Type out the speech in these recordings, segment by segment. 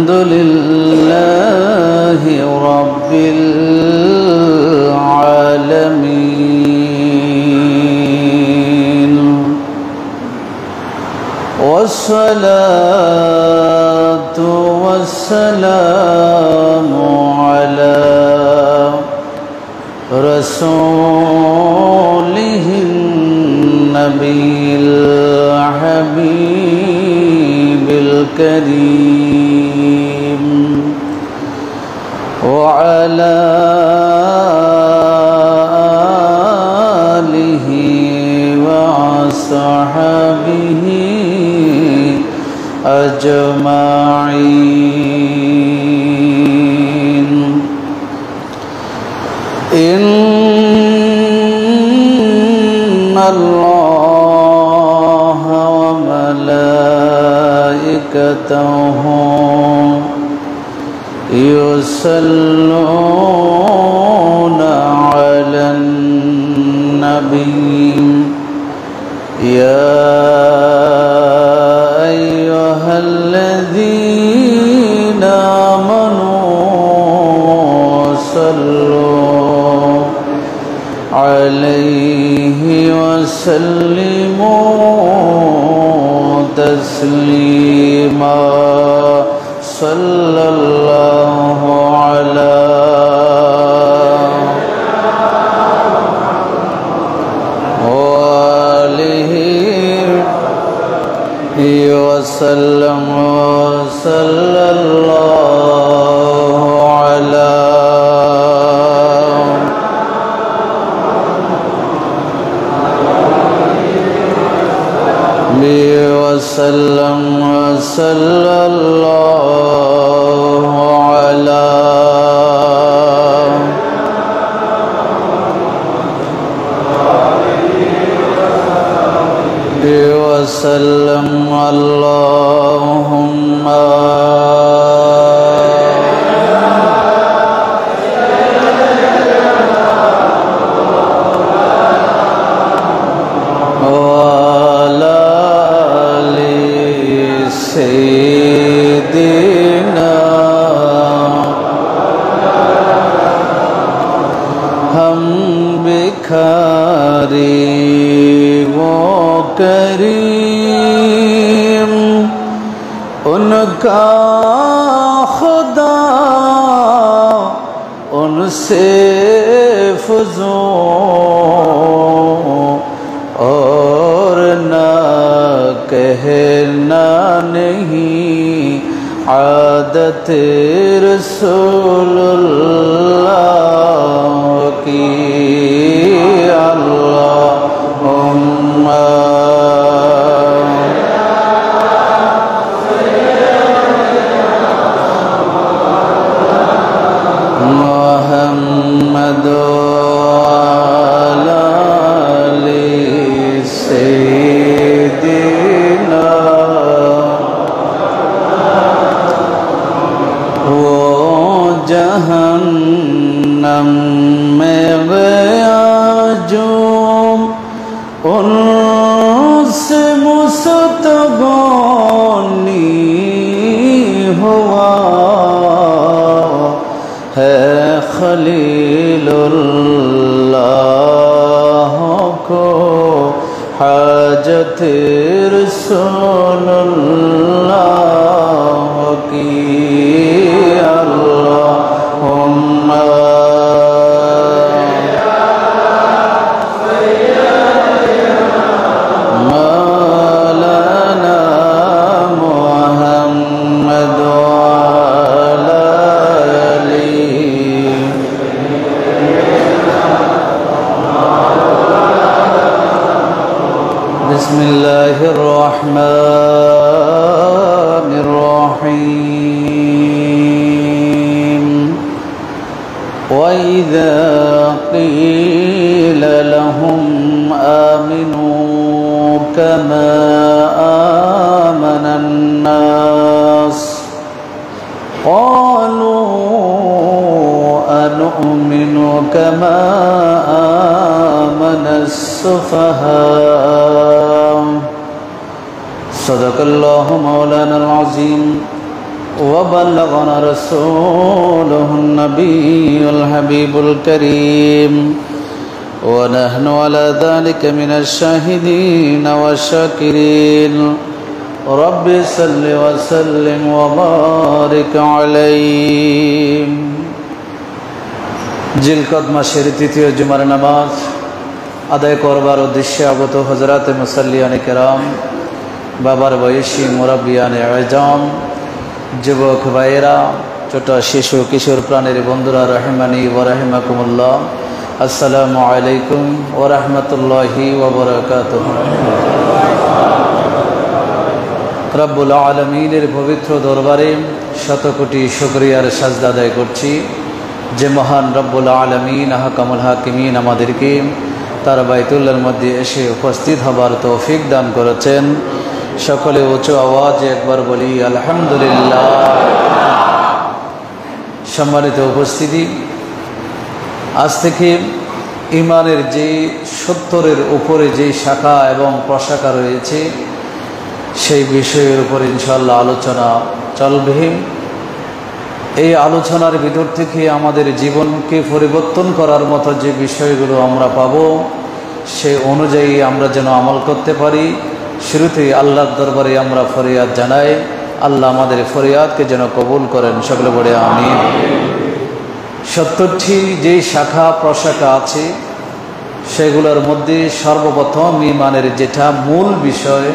لله رب العالمين والصلاة والسلام على رسوله النبي الحبيب الكريم وعلى آله وصحبه أجمعين إن الله وملائكته يصلون على النبي يا أيها الذين آمنوا صلوا عليه وسلموا تسليما صلى الله على وآله وسلم صلى الله على وسلم صلى الله على وسلم اللهم سيدنا हम भिखारी वो करीम उनका खुदा उनसे फज़ूल और ना कहना नहीं आदत रसूलुल्लाह की अल्लाहुम्मा मुहम्मद जहन्नम में गया जो उनसे मुस्तग़नी हुआ है खलीलुल्लाह को हाजत रसूलुल्लाह की बिस्मिल्लाहिर्रहमानिर्रहीम वइज़ा क़ील लहुम आमिनू कमा आमनन्नास क़ालू अनुमिनु कमा आमनस्सुफ़हा सदक़ल्लाहु मौलाना अल-अज़ीम وبلغنا رسوله النبي الحبيب الكريم ونحن على ذلك من الشاهدين والشاكرين رب صل وسلم وبارك عليه জিলকদ মাসের তৃতীয় জুমার নামাজ আদায় করবার উদ্দেশ্যে আগত হযরত মুসাল্লিয়ানে কেরাম, বাবার বয়সী মুরাব্বিয়ানে আজম, যুবক ভাইয়েরা, ছোট শিশু কিশোর প্রাণের বন্ধুরা, রহিমানি ওয়া রাহিমাকুমুল্লাহ, আসসালামু আলাইকুম ওয়া রাহমাতুল্লাহি ওয়া বারাকাতুহু। রব্বুল আলামিনের পবিত্র দরবারে শত কোটি শুকরিয়ার সাজদা আদায় করছি যে মহান রব্বুল আলামিন আহকামুল হাকিমিন আমাদেরকে তার বাইতুল্লাহর মধ্যে এসে উপস্থিত হবার তৌফিক দান করেছেন। সকলে উচ্চ আওয়াজে একবার বলি আলহামদুলিল্লাহ। সম্মানিত উপস্থিতি, আজ থেকে ইমানের যে 70-এর উপরে যে শাখা এবং প্রশাখা রয়েছে সেই বিষয়ের উপর ইনশাআল্লাহ আলোচনা চলবে। এই আলোচনার ভিতর থেকে আমাদের জীবনকে পরিবর্তন করার মতো যে বিষয়গুলো আমরা পাব সে অনুযায়ী আমরা যেন আমল করতে পারি। শুরুতেই আল্লাহর দরবারে আমরা ফরিয়াদ জানাই, আল্লাহ আমাদের ফরিয়াদকে যেন কবুল করেন। সকলে বলে আমিন। 70টি যে শাখা প্রশাখা আছে সেগুলোর মধ্যে সর্বপ্রথম ঈমানের যেটা মূল বিষয়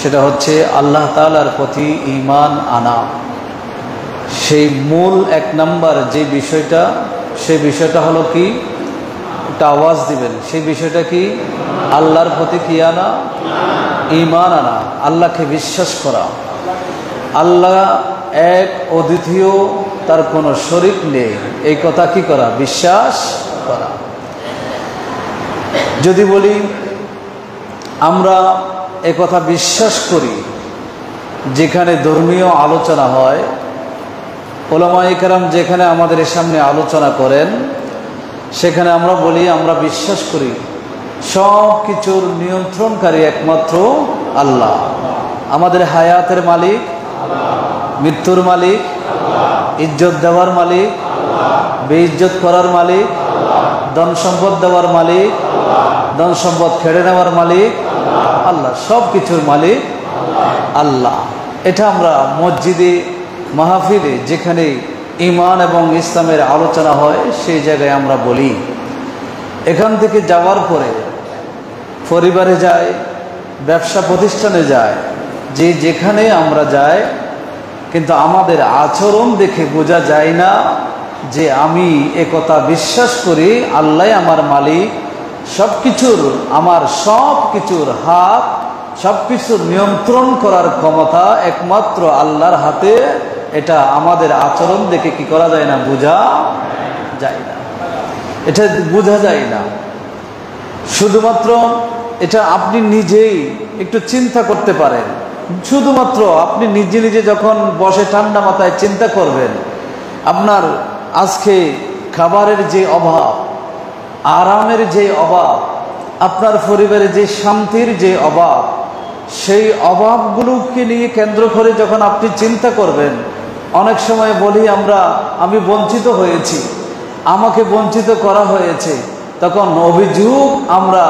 সেটা হচ্ছে আল্লাহ তাআলার প্রতি ঈমান আনা। সেই মূল 1 নাম্বার যে বিষয়টা, সেই বিষয়টা হলো কি? একটা আওয়াজ দিবেন। সেই বিষয়টা কি? আল্লাহর প্রতি কি আনা? ঈমান আনা, আল্লাহকে বিশ্বাস করা। আল্লাহ এক, অদ্বিতীয়, তার কোনো শরীক নেই, এই কথা কি করা? বিশ্বাস করা। যদি বলি আমরা এই কথা বিশ্বাস করি, যেখানে ধর্মীয় আলোচনা হয়, উলামায়ে কেরাম যেখানে আমাদের সামনে আলোচনা করেন, সেখানে আমরা বলি আমরা বিশ্বাস করি সব কিছুর নিয়ন্ত্রণকারী একমাত্র আল্লাহ। আমাদের হায়াতের মালিক, মৃত্যুর মালিক, ইজ্জত দেওয়ার মালিক, বেইজ্জত করার মালিক, ধন সম্পদ দেওয়ার মালিক, ধন সম্পদ কেড়ে নেওয়ার মালিক আল্লাহ। সব কিছুর মালিক আল্লাহ। এটা আমরা মসজিদে, মাহফিলে যেখানে ঈমান এবং ইসলামের আলোচনা হয় সেই জায়গায় আমরা বলি। এখান থেকে যাওয়ার পরে পরিবারে যায়, ব্যবসা প্রতিষ্ঠানে যায়, যে যেখানে আমরা যাই, কিন্তু আমাদের আচরণ দেখে বোঝা যায় না যে আমি একথা বিশ্বাস করি আল্লাহ আমার মালিক, সব কিছুর, আমার সব কিছুর হাত, সব কিছুর নিয়ন্ত্রণ করার ক্ষমতা একমাত্র আল্লাহর হাতে। এটা আমাদের আচরণ দেখে কি করা যায় না? বোঝা যায় না। এটা বোঝা যায় না। শুধুমাত্র এটা আপনি নিজেই একটু চিন্তা করতে পারেন। শুধুমাত্র আপনি নিজে নিজে যখন বসে ঠান্ডা মাথায় চিন্তা করবেন, আপনার আজকে খাবারের যে অভাব, আরামের যে অভাব, আপনার পরিবারে যে শান্তির যে অভাব, সেই অভাবগুলোকে নিয়ে কেন্দ্র করে যখন আপনি চিন্তা করবেন, অনেক সময় বলি আমরা আমি বঞ্চিত হয়েছি, আমাকে বঞ্চিত করা হয়েছে, তখন অভিযোগ আমরা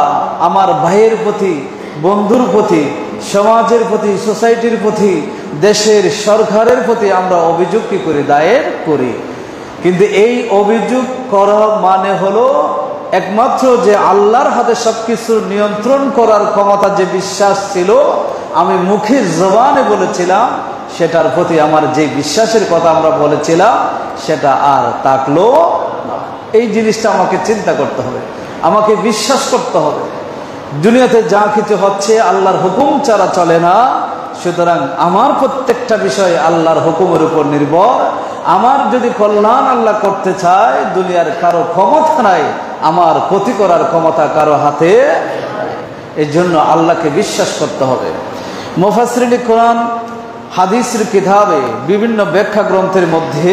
আমার ভাইয়ের প্রতি, বন্ধুর প্রতি, সমাজের প্রতি, সোসাইটির প্রতি, দেশের সরকারের প্রতি আমরা অভিযোগ কি করি? দায়ের করি। কিন্তু এই অভিযোগ করা মানে হলো একমাত্র যে আল্লাহর হাতে সবকিছু নিয়ন্ত্রণ করার ক্ষমতা যে বিশ্বাস ছিল, আমি মুখের জবানে বলেছিলাম, সেটার প্রতি আমার যে বিশ্বাসের কথা আমরা বলেছিলাম সেটা আর থাকলো না। এই জিনিসটা আমাকে চিন্তা করতে হবে, আমাকে বিশ্বাস করতে হবে। দুনিয়াতে যা কিছু হচ্ছে আল্লাহর হুকুম ছাড়া চলে না। সুতরাং আমার প্রত্যেকটা বিষয় আল্লাহর হুকুমের উপর নির্ভর। আমার যদি কল্যাণ আল্লাহ করতে চায়, দুনিয়ার কারো ক্ষমতা নাই আমার ক্ষতি করার ক্ষমতা কারো হাতে। এই জন্য আল্লাহকে বিশ্বাস করতে হবে। মুফাসসিরিনে কোরআন হাদিসের কিতাবে বিভিন্ন ব্যাখ্যা গ্রন্থের মধ্যে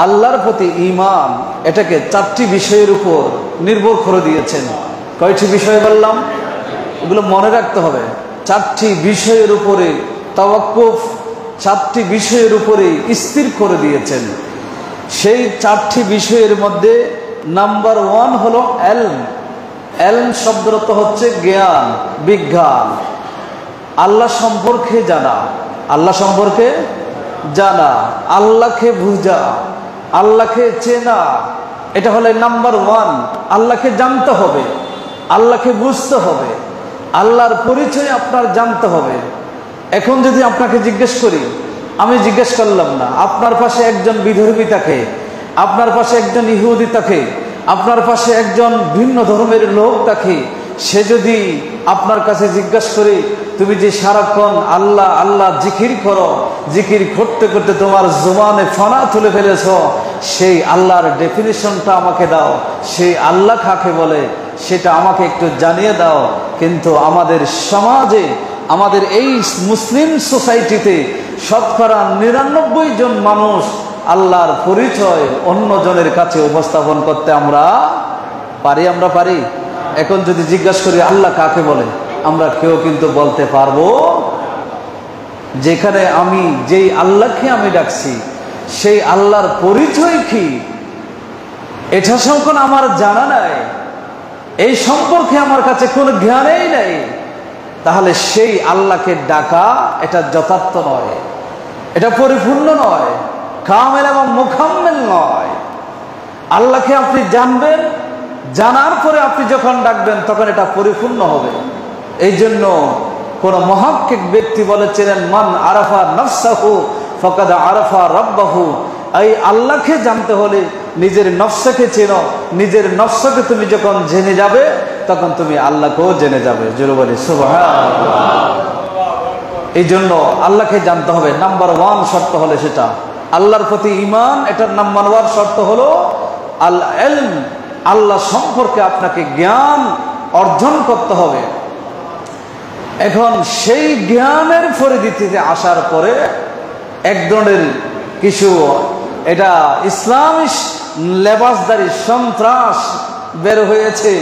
আল্লাহর প্রতি ঈমান এটাকে 4টি বিষয়ের উপর নির্ভর করে দিয়েছেন। কয়টি বিষয় বললাম? এগুলো মনে রাখতে হবে। 4টি বিষয়ের উপরে তাওয়াক্কুফ, 4টি বিষয়ের উপরে স্থির করে দিয়েছেন। সেই 4টি বিষয়ের মধ্যে নাম্বার 1 হলো এলম। এলম শব্দের অর্থ হচ্ছে জ্ঞান, বিজ্ঞান, আল্লাহ সম্পর্কে জানা, আল্লাহ সম্পর্কে জানা, আল্লাহকে বুঝা, আল্লাহকে চেনা। এটা হলো নাম্বার 1। আল্লাহকে জানতে হবে, আল্লাহকে বুঝতে হবে, আল্লাহর পরিচয় আপনার জানতে হবে। এখন যদি আপনাকে জিজ্ঞেস করি, আমি জিজ্ঞেস করলাম না, আপনার পাশে একজন বিধর্মী থাকে, আপনার পাশে একজন ইহুদি থাকে, আপনার পাশে একজন ভিন্ন ধর্মের লোক থাকে, সে যদি আপনার কাছে জিজ্ঞাসা করে, তুমি যে সারাক্ষণ আল্লাহ আল্লাহ জিকির করো, জিকির করতে করতে তোমার জবানে ফনা তুলে ফেলেছ, সেই আল্লাহর ডেফিনিশনটা আমাকে দাও, সেই আল্লাহ কাকে বলে সেটা আমাকে একটু জানিয়ে দাও। কিন্তু আমাদের সমাজে, আমাদের এই মুসলিম সোসাইটিতে শতকরা 99 জন মানুষ আল্লাহর পরিচয় অন্য জনের কাছে উপস্থাপন করতে আমরা পারি। আমরা পারি? এখন যদি জিজ্ঞাসা করি আল্লাহ কাকে বলে, আমরা কেউ কিন্তু বলতে পারবো। যেখানে আমি যেই আল্লাহকে আমি ডাকছি সেই আল্লাহর পরিচয় কি, এটা সম্পর্কে আমার জানা নাই, এই সম্পর্কে আমার কাছে কোনো জ্ঞানই নেই, তাহলে সেই আল্লাহকে ডাকা এটা যথার্থ নয়, এটা পরিপূর্ণ নয়, কামেল এবং মুকাম্মেল নয়। আল্লাহকে আপনি জানবেন, জানার পরে আপনি যখন ডাকবেন তখন এটা পরিপূর্ণ হবে। এই জন্য কোন মুহাক্কিক ব্যক্তি বলেছিলেন, মান আরাফা নফসাহু ফাকাদ আরাফা রাব্বাহু। এই আল্লাহকে জানতে হলে নিজের নফসকে চেনো, নিজের নফসকে তুমি যখন জেনে যাবে তখন তুমি আল্লাহকেও জেনে যাবে। জোরে বলি সুবহানাল্লাহ। এই জন্য আল্লাহকে জানতে হবে। নাম্বার 1 শর্ত হলো সেটা আল্লাহর প্রতি ঈমান। এটার নাম্বার 1 শর্ত হলো আল ইলম, আল্লাহ সম্পর্কে আপনাকে জ্ঞান অর্জন করতে হবে। এখন সেই জ্ঞানের পরিধিতে আসার পরে এক ধরনের কিছু এটা ইসলামী লেবাসদারি সন্ত্রাস বের হয়েছে।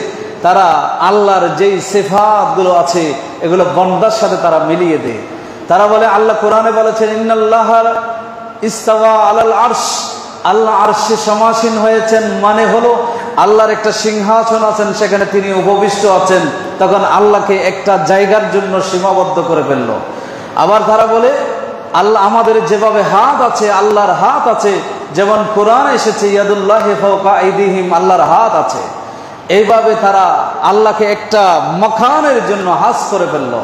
তারা আল্লাহর যেই সিফাতগুলো আছে এগুলো বান্দার সাথে তারা মিলিয়ে দেয়। তারা বলে, আল্লাহ কোরআনে বলেছেন ইন্নাল্লাহ ইস্তাওয়া আলাল আরশ, আল্লাহ আরশে সমাসীন হয়েছেন, মানে হলো আল্লাহর একটা সিংহাসন আছেন, সেখানে তিনি উপবিষ্ট আছেন। তখন আল্লাহকে একটা জায়গার জন্য সীমাবদ্ধ করে ফেললো। আবার তারা বলে আল্লাহ আমাদের যেভাবে হাত আছে, আল্লাহর হাত আছে, যেমন কোরআন এসেছে ইয়াদুল্লাহি ফাওকা আইদিহিম, আল্লাহর হাত আছে। এইভাবে তারা আল্লাহকে একটা মাকানের জন্য হাস করে ফেললো।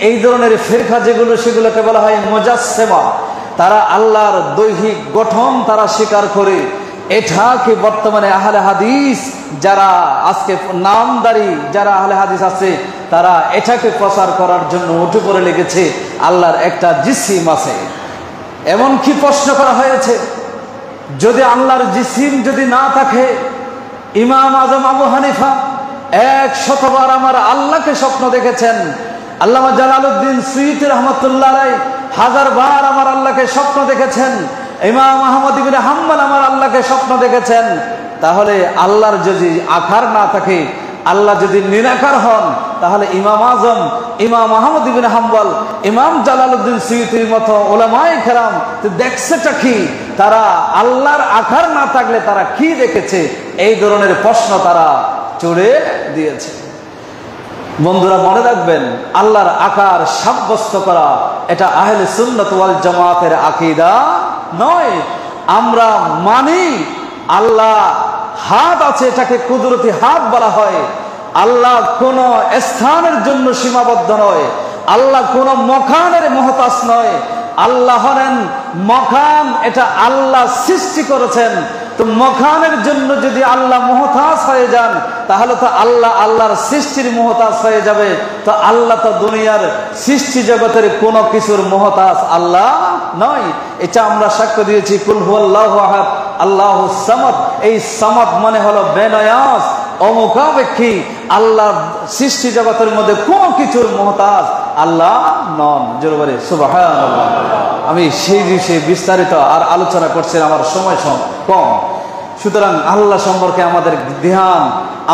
এই ধরনের ফিরকা যেগুলো, সেগুলোকে বলা হয় মুজাসসিমা। তারা আল্লাহর দৈহিক গঠন তারা স্বীকার করে। এটাকে বর্তমানে আহলে হাদিস যারা আজকে নামদারি যারা আহলে হাদিস আছে, তারা এটাকে প্রচার করার জন্য উঠে পড়ে লেগেছে। আল্লাহর একটা জিসিম আছে। এমন কি প্রশ্ন করা হয়েছে, যদি আল্লাহর জিসিম যদি না থাকে, ইমাম আজম আবু হানিফা 100বার আমার আল্লাহকে স্বপ্ন দেখেছেন। আল্লামা জালালউদ্দিন সুয়ুতী রহমাতুল্লাহ আলাইহি 1000 বার আমার আল্লাহকে স্বপ্ন দেখেছেন। ইমাম আহমদ ইবনে হাম্বল আমার আল্লাহকে স্বপ্ন দেখেছেন। তাহলে আল্লাহর যদি আকার না থাকে, আল্লাহ যদি নিরাকার হন, তাহলে ইমাম আজম, ইমাম আহমদ ইবনে হাম্বল, ইমাম জালালউদ্দিন সুয়ুতীর মতো উলামায়ে কেরাম দেখছেটা কি? তারা আল্লাহর আকার না থাকলে তারা কি দেখেছে? এই ধরনের প্রশ্ন তারা ছুড়ে দিয়েছে। বন্ধুরা মনে রাখবেন, আল্লাহর আকার সাব্যস্ত করা এটা আহলে সুন্নাত ওয়াল জামাতের আকীদা নয়। আমরা মানি আল্লাহ হাত আছে, এটাকে কুদরতি হাত বলা হয়। আল্লাহ কোন স্থানের জন্য সীমাবদ্ধ নয়, আল্লাহ কোন মকানের মুহতাজ নয়। আল্লাহ হলেন মকান, এটা আল্লাহ সৃষ্টি করেছেন। তো মকানের জন্য যদি আল্লাহ মুহতাজ হয়ে যান, তাহলে তো আল্লাহ আল্লাহর সৃষ্টির মুহতাজ হয়ে যাবে। তো আল্লাহ তো দুনিয়ার সৃষ্টি জগতের কোনো কিছুর মুহতাজ আল্লাহ নয়। এটা আমরা সাক্ষ্য দিয়েছি, কুল হুয়াল্লাহু আহাদ আল্লাহুস সামাদ। এই সামাদ মানে হলো বেনায়াস, অমুখাপেক্ষী। আল্লাহ সৃষ্টি জগতের মধ্যে কোনো কিছুর মুহতাজ আল্লাহ নন। জোরে বলে সুবহানাল্লাহ। আমি সেই বিষয়ে বিস্তারিত আর আলোচনা করছি, আমার সময় কম। সুতরাং আল্লাহ সম্পর্কে আমাদের ধ্যান,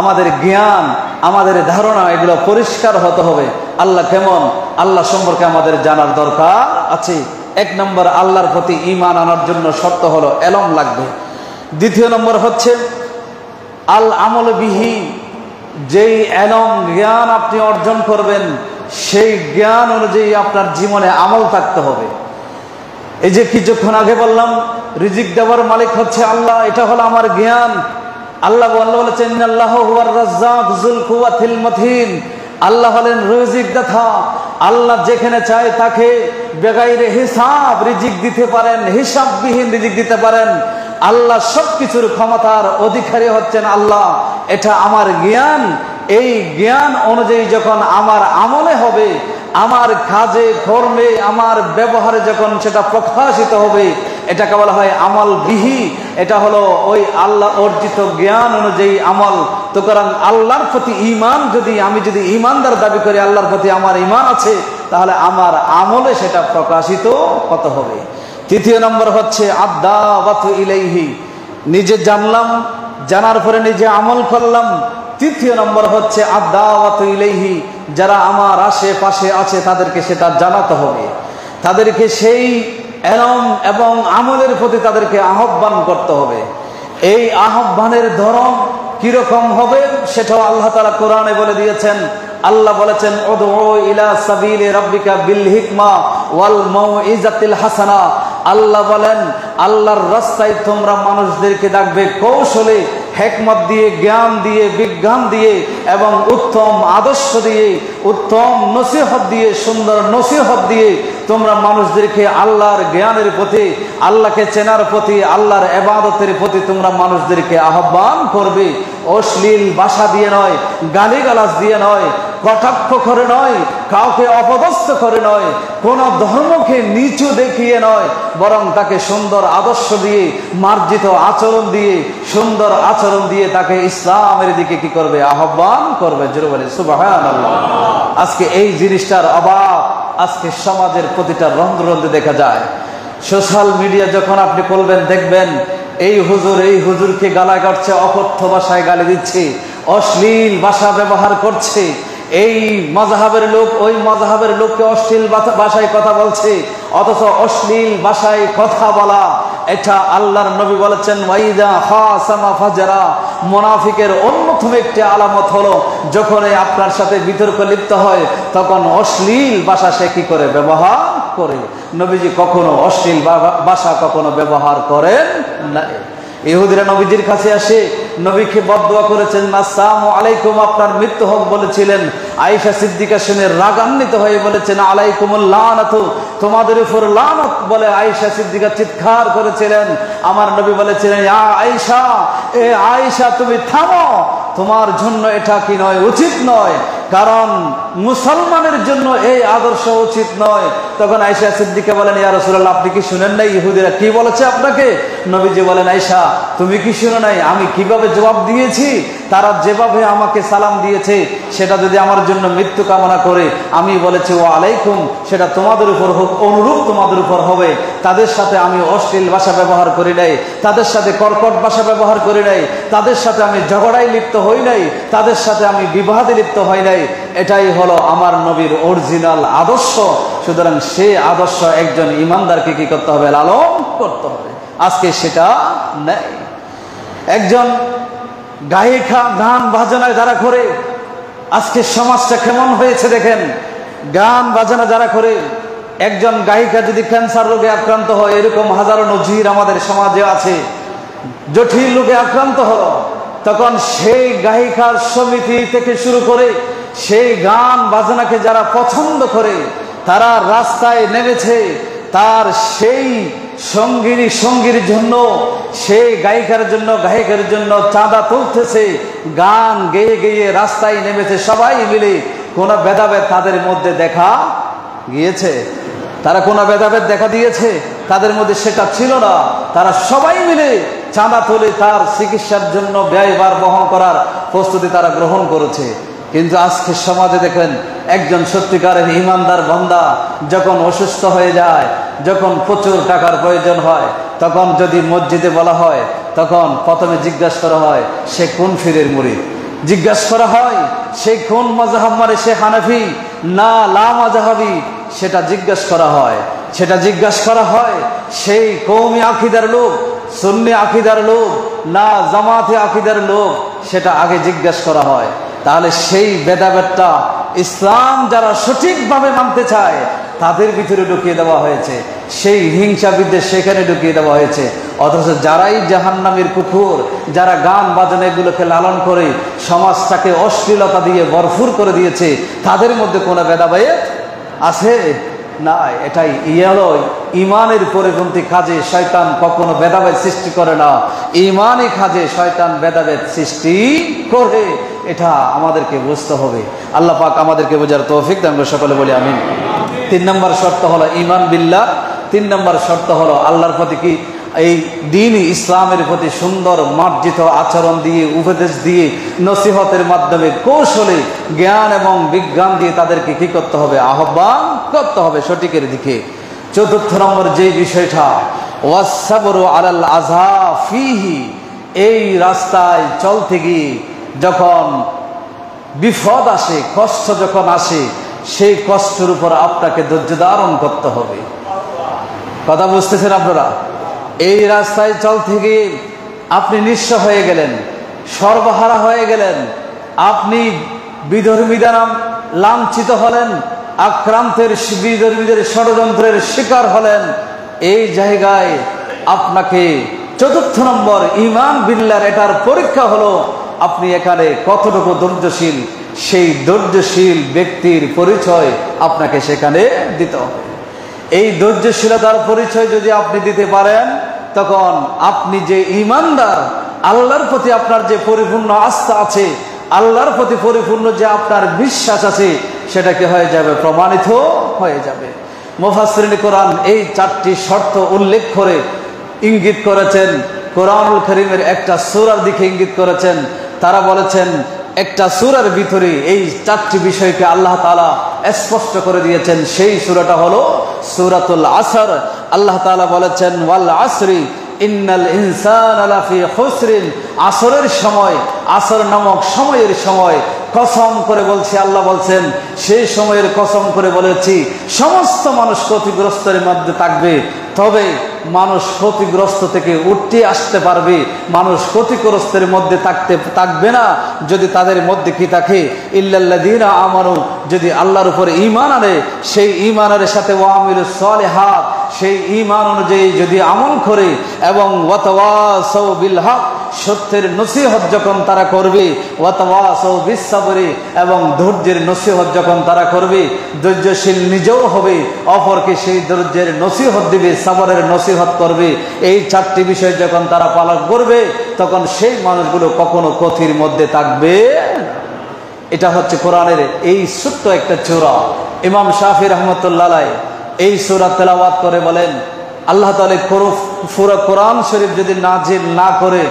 আমাদের জ্ঞান, আমাদের ধারণা এগুলো পরিষ্কার হতে হবে। আল্লাহ কেমন, আল্লাহ সম্পর্কে আমাদের জানার দরকার আছে। এক নম্বর আল্লাহর প্রতি ঈমান আনার জন্য শর্ত হলো এলম লাগবে। দ্বিতীয় নম্বর হচ্ছে আল আমল বিহি, যেই এলম জ্ঞান আপনি অর্জন করবেন সেই জ্ঞান অনুযায়ী আপনার জীবনে আমল থাকতে হবে। এই যে কিছুক্ষণ আগে বললাম রিজিক দেওয়ার মালিক হচ্ছে আল্লাহ, এটা হলো আমার জ্ঞান। আল্লাহ বলেছেন ইন্নাল্লাহু হুয়ার রাজ্জাক যুল কুওয়াতিল মতিন, আল্লাহ হলেন রিজিক দাতা। আল্লাহ যেখানে চায় তাকে বেগাইরে হিসাব রিজিক দিতে পারেন, হিসাববিহীন রিজিক দিতে পারেন। আল্লাহ সবকিছুর ক্ষমতার অধিকারী হচ্ছেন আল্লাহ, এটা আমার জ্ঞান। এই জ্ঞান অনুযায়ী যখন আমার আমলে হবে, আমার কাজে কর্মে আমার ব্যবহারে যখন সেটা প্রকাশিত হবে, এটাকে বলা হয় আমল বিহি। এটা হলো ওই আল্লাহ অর্জিত জ্ঞান অনুযায়ী আমল। তো কারণ আল্লাহর প্রতি ঈমান, আমি যদি ঈমানদার দাবি করি আল্লাহর প্রতি আমার ঈমান আছে, তাহলে আমার আমলে সেটা প্রকাশিত হতে হবে। তৃতীয় নম্বর হচ্ছে আদ-দাওয়াতু ইলাইহি, নিজে জানলাম, জানার পরে নিজে আমল করলাম। তৃতীয় নম্বর হচ্ছে আদ-দাওয়াতু ইলাইহি, যারা আমার আশেপাশে আছে তাদেরকে সেটা জানাতে হবে, তাদেরকে সেই এলম এবং আমলের প্রতি তাদেরকে আহ্বান করতে হবে। এই আহ্বানের ধরন কিরকম হবে সেটাও আল্লাহ তাআলা কোরআনে বলে দিয়েছেন। আল্লাহ বলেছেন উদউ ইলা সাবিলি রাব্বিকা বিল হিকমা ওয়াল মাউইজাতিল হাসানা। আল্লাহ বলেন আল্লাহর রাস্তায় তোমরা মানুষদেরকে ডাকবে কৌশলে, হিকমত দিয়ে, জ্ঞান দিয়ে, বিজ্ঞান দিয়ে এবং উত্তম আদর্শ দিয়ে, উত্তম নসিহত দিয়ে, সুন্দর নসিহত দিয়ে তোমরা মানুষদেরকে আল্লাহর জ্ঞানের প্রতি, আল্লাহকে চেনার প্রতি, আল্লাহর ইবাদতের প্রতি তোমরা মানুষদেরকে আহ্বান করবে। অশ্লীল ভাষা দিয়ে নয়, গালিগালাজ দিয়ে নয়, কটাক্ষ করে নয়, কাউকে অপদস্থ করে নয়, কোন ধর্মকে নিচু দেখিয়ে নয়, বরং তাকে সুন্দর আদর্শ দিয়ে, মার্জিত আচরণ দিয়ে, সুন্দর আচরণ দিয়ে তাকে ইসলামের দিকে কি করবে? আহ্বান করবে। জোরে বলে সুবহানাল্লাহ। আজকে এই জিনিসটার অভাব আজকে সমাজের প্রতিটা রন্ধ্রে রন্ধ্রে দেখা যায়। সোশ্যাল মিডিয়া যখন আপনি করবেন দেখবেন এই হুজুরকে গালায় কাটছে, অকথ্য ভাষায় গালি দিচ্ছে, অশ্লীল ভাষা ব্যবহার করছে। এই মাযহাবের লোক ওই মাযহাবের লোককে অশ্লীল ভাষায় কথা বলছে, অথচ অশ্লীল ভাষায় কথা বলা এটা আল্লাহর নবী বলেছেন ওয়াইদা খাসামা ফাজরা। মুনাফিকের অন্যতম একটি আলামত হলো যখন আপনার সাথে বিতর্ক লিপ্ত হয় তখন অশ্লীল ভাষা সে কি করে? ব্যবহার করে। নবীজি কখনো অশ্লীল ভাষা কখনো ব্যবহার করেন না। ইহুদিরা নবীজির কাছে আসে, নবীকে বদদুয়া করেছেন, আসসালামু আলাইকুম, আপনার মৃত্যু হোক বলেছিলেন। আয়েশা সিদ্দিকা শুনে রাগান্বিত হয়ে বলেছেন আলাইকুমুল লানাতু, তোমাদের উপর লানত বলে আয়েশা সিদ্দিকা চিৎকার করেছিলেন। আমার নবী বলেছিলেন ইয়া আয়েশা, এ আয়েশা তুমি থামো, তোমার জন্য এটা কি নয়? উচিত নয়, কারণ মুসলমানের জন্য এই আদর্শ উচিত নয়। তখন আয়েশা সিদ্দিকা বলেন ইয়া রাসূলুল্লাহ, আপনি কি শুনেন নাই ইহুদিরা কি বলেছে আপনাকে? নবীজি বলেন আয়েশা তুমি কি শুনো নাই? আমি কিভাবে জবাব দিয়েছি? তারা যেভাবে আমাকে সালাম দিয়েছে সেটা যদি আমার জন্য মৃত্যু কামনা করে আমি বলেছি ওয়া আলাইকুম, সেটা তোমাদের উপর হোক, অনুরূপ তোমাদের উপর হবে। তাদের সাথে আমি অশ্লীল ভাষা ব্যবহার করি নাই, তাদের সাথে কর্কট ভাষা ব্যবহার করি নাই, তাদের সাথে আমি ঝগড়ায় লিপ্ত হই নাই, তাদের সাথে আমি বিবাদে লিপ্ত হই নাই। এটাই হলো আমার নবীর অরিজিনাল আদর্শ। সুতরাং সে আদর্শ একজন ইমানদারকে কি করতে হবে? লালন করতে হবে। আজকে সেটা নেই। একজন গায়িকা গান বাজনায় যারা করে, আজকে সমাজটা কেমন হয়েছে দেখেন। গান বাজনা যারা করে, একজন গায়িকা যদি ক্যান্সার রোগে আক্রান্ত হয়, এরকম হাজারো নজির আমাদের সমাজে আছে। জটিল রোগে আক্রান্ত হলো, তখন সেই গায়িকার সমিতি থেকে শুরু করে সেই গান বাজনাকে যারা পছন্দ করে তারা রাস্তায় নেমেছে তার সেই সঙ্গীর জন্য, সেই গায়িকার জন্য, গায়কের জন্য চাঁদা তুলতেছে, গান গেয়ে গেয়ে রাস্তায় নেমেছে সবাই মিলে। কোনো ভেদাভেদ তাদের মধ্যে দেখা গিয়েছে? তারা কোনো ভেদাভেদ দেখা দিয়েছে? তাদের মধ্যে সেটা ছিল না। তারা সবাই মিলে চাঁদা তুলে তার চিকিৎসার জন্য ব্যয়ভার বহন করার প্রস্তুতি তারা গ্রহণ করেছে। কিন্তু আজকে সমাজে দেখেন একজন সত্যিকারের ইমানদার বান্দা যখন অসুস্থ হয়ে যায়, যখন প্রচুর টাকার প্রয়োজন হয়, তখন যদি মসজিদে বলা হয় তখন প্রথমে জিজ্ঞাসা করা হয় সে কোন ফিরের মুরিদ, জিজ্ঞাসা করা হয় সে কোন মাযহাব মানে, সে হানাফি না লা মাযহাবি, সেটা জিজ্ঞাসা করা হয়। সেটা জিজ্ঞাসা করা হয় সেই কওমি আকীদার লোক, সুন্নি আকীদার লোক না জামাতে আকীদার লোক, সেটা আগে জিজ্ঞাসা করা হয়। তাহলে সেই ভেদাভেদটা ইসলাম যারা সঠিকভাবে মানতে চায় তাদের ভিতরে ঢুকিয়ে দেওয়া হয়েছে, সেই হিংসা বিদ্বেষ সেখানে ঢুকিয়ে দেওয়া হয়েছে। অথচ যারাই জাহান্নামের কুকুর, যারা গান বাজনা এগুলোকে লালন করে সমাজটাকে অশ্লীলতা দিয়ে ভরপুর করে দিয়েছে, তাদের মধ্যে কোনো ভেদাভেদ আছে না। এটাই ইমানের পরিপন্থী কাজে শয়তান কখনো ভেদাভেদ সৃষ্টি করে না, ইমানই কাজে শয়তান ভেদাভেদ সৃষ্টি করে। এটা আমাদেরকে বুঝতে হবে। আল্লাহ পাক আমাদেরকে বোঝার তৌফিক দান করুন, সকলে বলি আমিন। 3 নম্বর শর্ত হলো ঈমান বিল্লাহ। 3 নম্বর শর্ত হলো আল্লাহর প্রতি কি এই দ্বীন ইসলামের প্রতি সুন্দর মার্জিত আচরণ দিয়ে, উপদেশ দিয়ে, নসিহতের মাধ্যমে, কৌশলে, জ্ঞান এবং বিজ্ঞান দিয়ে তাদেরকে কি করতে হবে? আহ্বান করতে হবে সঠিকের দিকে। 4 নম্বর যে বিষয়টা, ওয়াসসাবরু আলাল আযা ফীহি, এই রাস্তায় চলতে গিয়ে যখন বিপদ আসে, কষ্ট যখন আসে, সেই কষ্টের উপর আপনাকে ধৈর্য ধারণ করতে হবে। কথা বুঝতেছেন আপনারা? এই রাস্তায় চলতে গিয়ে আপনি নিঃস্ব হয়ে গেলেন, সর্বহারা হয়ে গেলেন, আপনি বিধর্মীরা লাঞ্ছিত হলেন, আক্রান্তের বিধর্মীদের ষড়যন্ত্রের শিকার হলেন। এই জায়গায় আপনাকে 4 নম্বর ঈমান বিল্লাহর এটার পরীক্ষা হলো আপনি এখানে কতটুকু ধৈর্যশীল। সেই ধৈর্যশীল ব্যক্তির পরিচয় আপনাকে সেখানে দিতে হবে। এই ধৈর্যশীলতার পরিচয় যদি আপনি দিতে পারেন, তখন আপনি যে ঈমানদার, আল্লাহর প্রতি আপনার যে পরিপূর্ণ আস্থা আছে, আল্লাহর প্রতি পরিপূর্ণ যে আপনার বিশ্বাস আছে, সেটা কি হয়ে যাবে? প্রমাণিত হয়ে যাবে। মুফাসসিরিন কোরআন এই 4টি শর্ত উল্লেখ করে ইঙ্গিত করেছেন, কোরআনুল কারীমের একটা সূরার দিকে ইঙ্গিত করেছেন। তারা বলেছেন একটা সূরার ভিতরে এই 4টি বিষয়কে আল্লাহ তাআলা স্পষ্ট করে দিয়েছেন। সেই সূরাটা হলো সূরাতুল আসর। আল্লাহ তাআলা বলেছেন, ওয়াল আসরি ইন্নাল ইনসানা লাফি খুসরিন, আসরের সময়, আসর নামক সময়ের সময় কসম করে বলছি, আল্লাহ বলছেন সেই সময়ের কসম করে বলেছি সমস্ত মানুষ ক্ষতিগ্রস্তের মধ্যে থাকবে। তবে মানুষ ক্ষতিগ্রস্ত থেকে উঠতে আসতে পারবে, মানুষ ক্ষতিগ্রস্তের মধ্যে থাকবে না যদি তাদের মধ্যে কি থাকে? ইল্লাল্লাযীনা আমানু, যদি আল্লাহর উপরে ঈমান আনে, সেই ঈমানের সাথে ওয়ামিলুস সালিহাত, সেই ঈমান অনুযায়ী যদি আমল করে, এবং ওয়াতাওয়াসাউ বিল হক, সত্যের নসিহত যখন তারা করবে, ওয়াতাওয়াসাউ বিস সাবরি, এবং ধৈর্যের নসিহত যখন তারা করবে, ধৈর্যশীল নিজেও হবে, অপরকে সেই ধৈর্যের নসিহত দিবে, সাবরের নসিহত করবে। এই 4টি বিষয় যখন তারা পালন করবে, তখন সেই মানুষগুলো কখনো ক্ষতির মধ্যে থাকবে না। এটা হচ্ছে কোরআনের এই ছোট্ট একটা সূরা। ইমাম শাফি রাহমাতুল্লাহ আলাইহি এই সূরা তেলাওয়াত করে বলেন, আল্লাহ তাআলা পুরো কোরআন শরীফ যদি নাজিল না করে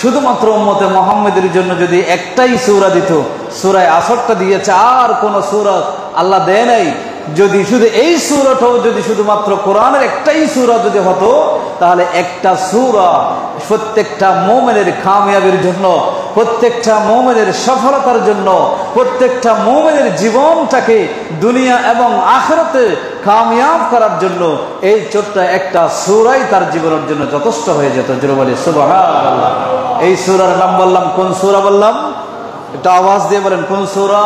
শুধুমাত্র উম্মতে মুহাম্মাদের জন্য যদি একটাই সূরা দিত, সূরা আসরটা দিয়েছে, আর কোন সূরা আল্লাহ দেয় নাই। যদি শুধু এই সূরাটাও যদি শুধুমাত্র কোরআনের একটাই সূরা যদি হতো, তাহলে একটা সূরা প্রত্যেকটা মুমিনের কামিয়াবির জন্য, প্রত্যেকটা মুমিনের সফলতার জন্য, প্রত্যেকটা মুমিনের জীবনটাকে দুনিয়া এবং আখিরাতে কামিয়াব করার জন্য এই ছোট্ট একটা সূরাই তার জীবনের জন্য যথেষ্ট হয়ে যেত। জোরে বলি সুবহানাল্লাহ। এই সূরার নাম বললাম, কোন সূরা বললাম? এটা আওয়াজ দিয়ে বলেন, কোন সূরা?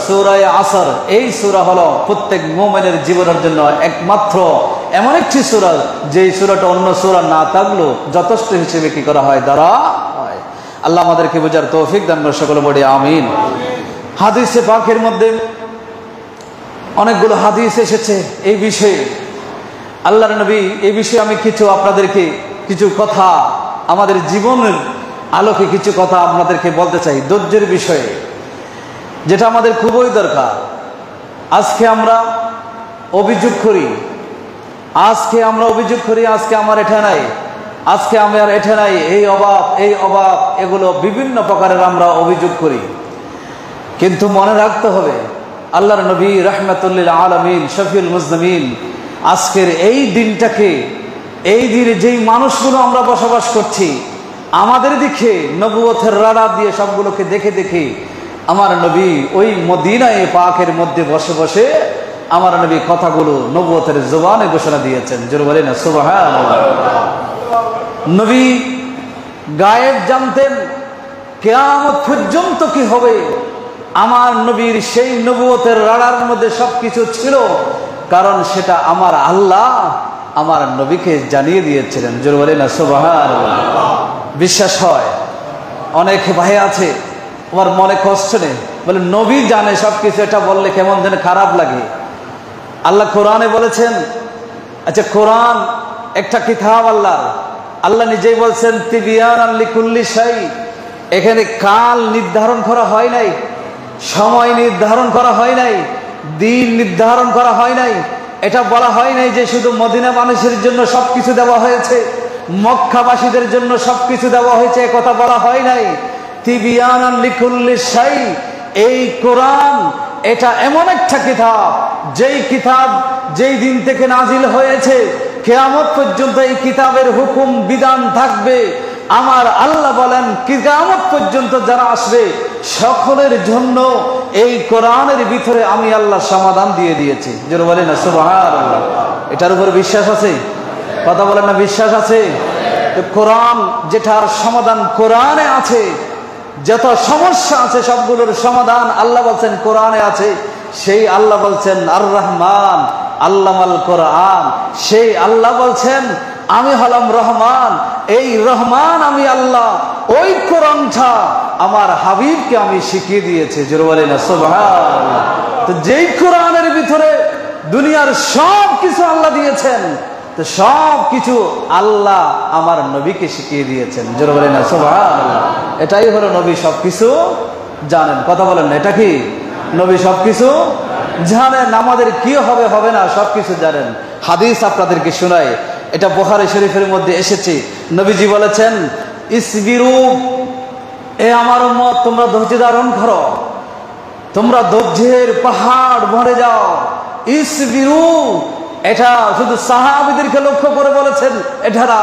সূরা আসর। এই সূরা হলো প্রত্যেক মুমিনের জীবনের জন্য একমাত্র এমন একটি সূরা, যেই সূরাটা অন্য সূরা না থাকলেও যথেষ্ট হিসেবে কি করা হয়? ধরা হয়। আল্লাহ আমাদেরকে বোঝার তৌফিক দান করুন, সকলে বলি আমিন। হাদিসে পাকের মধ্যে অনেকগুলো হাদিস এসেছে এই বিষয়ে। আল্লাহর নবী এই বিষয়ে আমি আপনাদেরকে কিছু কথা, আমাদের জীবনের আলোকে কিছু কথা আপনাদেরকে বলতে চাই ধৈর্যের বিষয়ে, যেটা আমাদের খুবই দরকার। আজকে আমরা অভিযোগ করি, আজকে আমার এটা নাই, আজকে আমার এটা নাই, এই অভাব, এগুলো বিভিন্ন প্রকারের আমরা অভিযোগ করি। কিন্তু মনে রাখতে হবে, আল্লাহর নবী রাহমাতুল লিল আলামিন শফিউল মুজনিবিন আজকের এই দিনটাকে, এই দিনে যেই মানুষগুলো আমরা বসবাস করছি, আমাদের দিকে নবুয়তের রাডার দিয়ে সবগুলোকে দেখে দেখে আমার নবী ওই মদিনায়ে পাকের মধ্যে বসে বসে আমার নবী কথাগুলো নবুয়তের জবানে ঘোষণা দিয়েছেন। জোরে বলেন না সুবহানাল্লাহ। নবী গায়েব জানতেন, কিয়ামত পর্যন্ত কি হবে। আমার নবীর সেই নবুয়তের রাডার মধ্যে সবকিছু ছিল, কারণ সেটা আমার আল্লাহ আমার নবীকে জানিয়ে দিয়েছিলেন। জোরে বলেন না সুবহানাল্লাহ। বিশ্বাস হয়? অনেক ভাই আছে আমার মনে কষ্ট নেই, বলে নবী জানে সবকিছু, এটা বললে কেমন যেন খারাপ লাগে। আল্লাহ কোরআনে বলেছেন, আচ্ছা কোরআন একটা কিতাব আল্লাহ নিজেই বলছেন তিবিয়ানান লিকুল্লি শাই। এখানে কাল নির্ধারণ করা হয় নাই, সময় নির্ধারণ করা হয় নাই, দিন নির্ধারণ করা হয় নাই। এটা বলা হয় নাই যে শুধু মদিনা মানুষের জন্য সবকিছু দেওয়া হয়েছে, মক্কাবাসীদের জন্য সবকিছু দেওয়া হয়েছে, কথা বলা হয় নাই। তিবিয়ানান লিকুল্লি শাই, এই কোরআন এটা এমন একটা কিতাব, যেই কিতাব যেই দিন থেকে নাজিল হয়েছে কিয়ামত পর্যন্ত এই কিতাবের হুকুম বিধান থাকবে। আমার আল্লাহ বলেন কিয়ামত পর্যন্ত যারা আসবে সকলের জন্য এই কোরআনের ভিতরে আমি আল্লাহ সমাধান দিয়ে দিয়েছি। যারা বলেন না সুবহানাল্লাহ। এটার উপর বিশ্বাস আছে? কথা বলেন না বিশ্বাস আছে? কোরআন যেটার সমাধান কোরআনে আছে, যত সমস্যা আছে সবগুলোর সমাধান আল্লাহ বলছেন কোরআনে আছে। সেই আল্লাহ বলছেন আর রহমান আল্লামাল কোরআন, সেই আল্লাহ বলছেন আমি হলাম রহমান, এই রহমান আমি আল্লাহ, ওই কোরআনটা আমার হাবিবকে আমি শিখিয়ে দিয়েছি। জোরে বলেন না সুবহানাল্লাহ। তো যেই কোরআনের ভিতরে দুনিয়ার সব কিছু আল্লাহ দিয়েছেন, তো সব কিছু আল্লাহ আমার নবীকে শিখিয়ে দিয়েছেন। জোরে বলেন না সুবহানাল্লাহ। এটাই হলো নবী সবকিছু জানেন। কথা বলেন না, এটা কি নবী সবকিছু জানেন? আমাদের কি হবে হবে না সবকিছু জানেন। হাদিস আপনাদেরকে শোনাই, এটা বুখারী শরীফের মধ্যে এসেছে। নবীজি বলেছেন ইসবিরু, এ আমার উম্মত তোমরা ধৈর্য ধারণ করো, তোমরা ধৈর্যের পাহাড় ভরে যাও। ইসবিরু, এটা শুধু সাহাবীদেরকে লক্ষ্য করে বলেছেন, এটা না,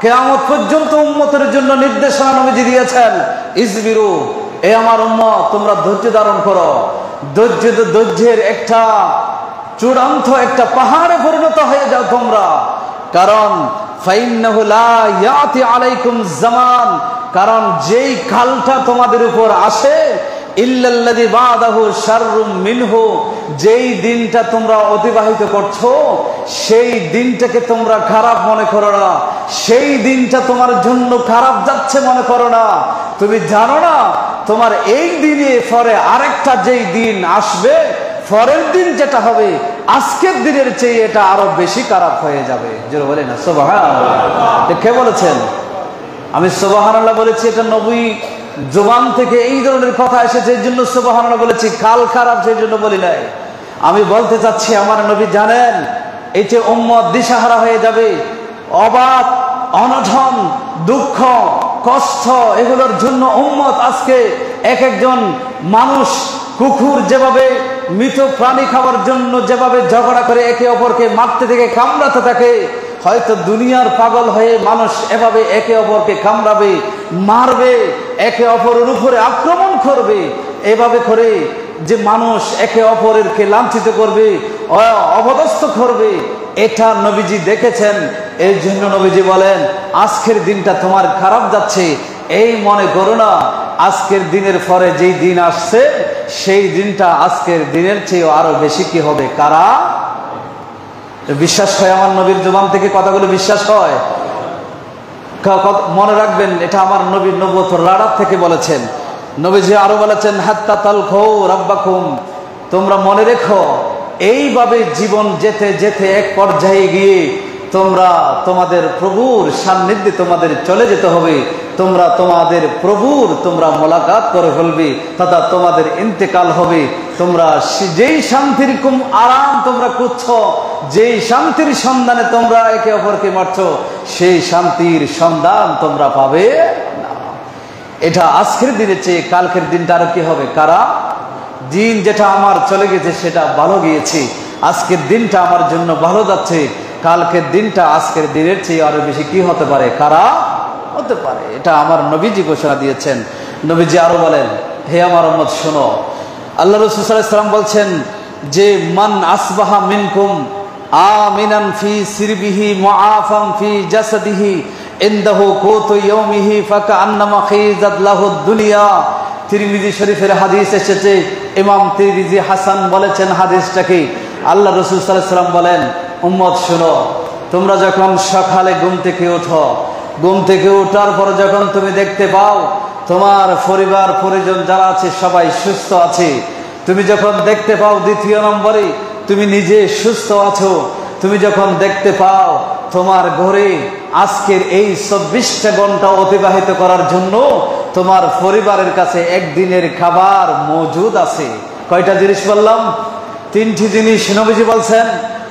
কিয়ামত পর্যন্ত উম্মতের জন্য নির্দেশনা নবীজি দিয়েছেন। ইসবিরু, এ আমার উম্মত তোমরা ধৈর্য ধারণ করো। ধৈর্যের একটা চূড়ান্ত একটা পাহাড়ে পরিণত হয়ে যাও তোমরা। কারণ ফাইন্নাহু লা ইয়াতি আলাইকুম জামান, কারণ যেই কালটা তোমাদের উপর আসে ইল্লাল্লাযী বাদাহু শাররুম মিনহু, যেই দিনটা তোমরা অতিবাহিত করছো সেই দিনটাকে তোমরা খারাপ মনে করো না, সেই দিনটা তোমার জন্য খারাপ যাচ্ছে মনে করো না। তুমি জানো না তোমার এই দিনে পরে আরেকটা যেই দিন আসবে, পরের দিন যেটা হবে আজকের দিনের চেয়ে এটা আরো বেশি খারাপ হয়ে যাবে। যেটা বলে না সুবহানাল্লাহ। কে বলেছেন? আমি সুবহানাল্লাহ বলেছি, এটা নবী জবান থেকে এই ধরনের কথা এসেছে, এই জন্য সুবহানাল্লাহ বলেছি। কাল খারাপ সেই জন্য বলি নাই। আমি বলতে চাচ্ছি আমার নবী জানেন এই যে উম্মত দিশাহারা হয়ে যাবে, অবাক অনশন দুঃখ কষ্ট এগুলোর জন্য উম্মত আজকে এক একজন মানুষ কুকুর যেভাবে মৃত প্রাণী খাওয়ার জন্য যেভাবে ঝগড়া করে একে অপরকে মারতে থেকে কামড়াতে থাকে, হয়তো দুনিয়ার পাগল হয়ে মানুষ এভাবে একে অপরকে কামড়াবে, মারবে, একে অপরের উপরে আক্রমণ করবে। এভাবে করে যে মানুষ একে অপরেরকে লাঞ্ছিত করবে, অপদস্থ করবে, এটা নবীজি দেখেছেন। এই জন্য নবীজি বলেন আজকের দিনটা তোমার খারাপ যাচ্ছে, এই মনে করো না আজকের দিনের পরে যেই দিন আসছে সেই দিনটা আজকের দিনের চেয়ে আরো বেশি কি হবে। কারা বিশ্বাস হয় আমার নবীর জবান থেকে কথাগুলো বিশ্বাস হয়? মনে রাখবেন এটা আমার নবীর নবুয়তের রাডার থেকে বলেছেন। নবীজি আরো বলেছেন হাত্তা তালখাউ রাব্বাকুম, তোমরা মনে রেখো এইভাবে জীবন যেতে যেতে এক পর্যায়ে গিয়ে তোমরা তোমাদের প্রভুর সান্নিধ্যে তোমাদের চলে যেতে হবে। তোমরা তোমাদের প্রভুর তোমরা মোলাকাত করে ফেলবে, তথা তোমাদের ইন্তেকাল হবে। তোমরা যেই শান্তির আরাম তোমরা খুঁজছো, যেই শান্তির সন্ধানে তোমরা একে অপরকে মারছো, সেই শান্তির সন্ধান তোমরা পাবে না। এটা আজকের দিনের চেয়ে কালকের দিনটা আরো কি হবে। কারা দিন যেটা আমার চলে গেছে সেটা ভালো গিয়েছে, আজকের দিনটা আমার জন্য ভালো যাচ্ছে, কালকের দিনটা আজকের দিনের চেয়ে আরো বেশি কি হতে পারে, কারা হতে পারে। এটা আমার নবীজি ঘোষণা দিয়েছেন। নবীজি আরো বলেন হে আমার উম্মত শোনো, আল্লাহ রাসূল সাল্লাল্লাহু আলাইহি ওয়াসাল্লাম বলছেন যে মান আসবাহা মিনকুম আমিনান ফি সিরবিহি মুআফান ফি জাসাদিহি ইনদাহু কুতু ইয়াউমিহি ফাকান্নামা খিজাত লাহু দুনিয়া। তিরমিজি শরীফের হাদিস এসেছে, ইমাম তিরমিজি হাসান বলেছেন হাদিসটাকে। আল্লাহ রাসূল সাল্লাল্লাহু আলাইহি ওয়াসাল্লাম বলেন, উম্মত শুনো, তোমরা যখন সকালে ঘুম থেকে ওঠো, ঘুম থেকে ওঠার পর যখন তুমি দেখতে পাও তোমার পরিবার পরিজন যারা আছে সবাই সুস্থ আছে, তুমি যখন দেখতে পাও দ্বিতীয় নম্বরে তুমি নিজে সুস্থ আছো, তুমি যখন দেখতে পাও তোমার ঘরে আজকের এই 24টা ঘন্টা অতিবাহিত করার জন্য তোমার পরিবারের কাছে একদিনের খাবার মজুদ আছে। কয়টা জিনিস বললাম? 3টি জিনিস নবীজি বলছেন।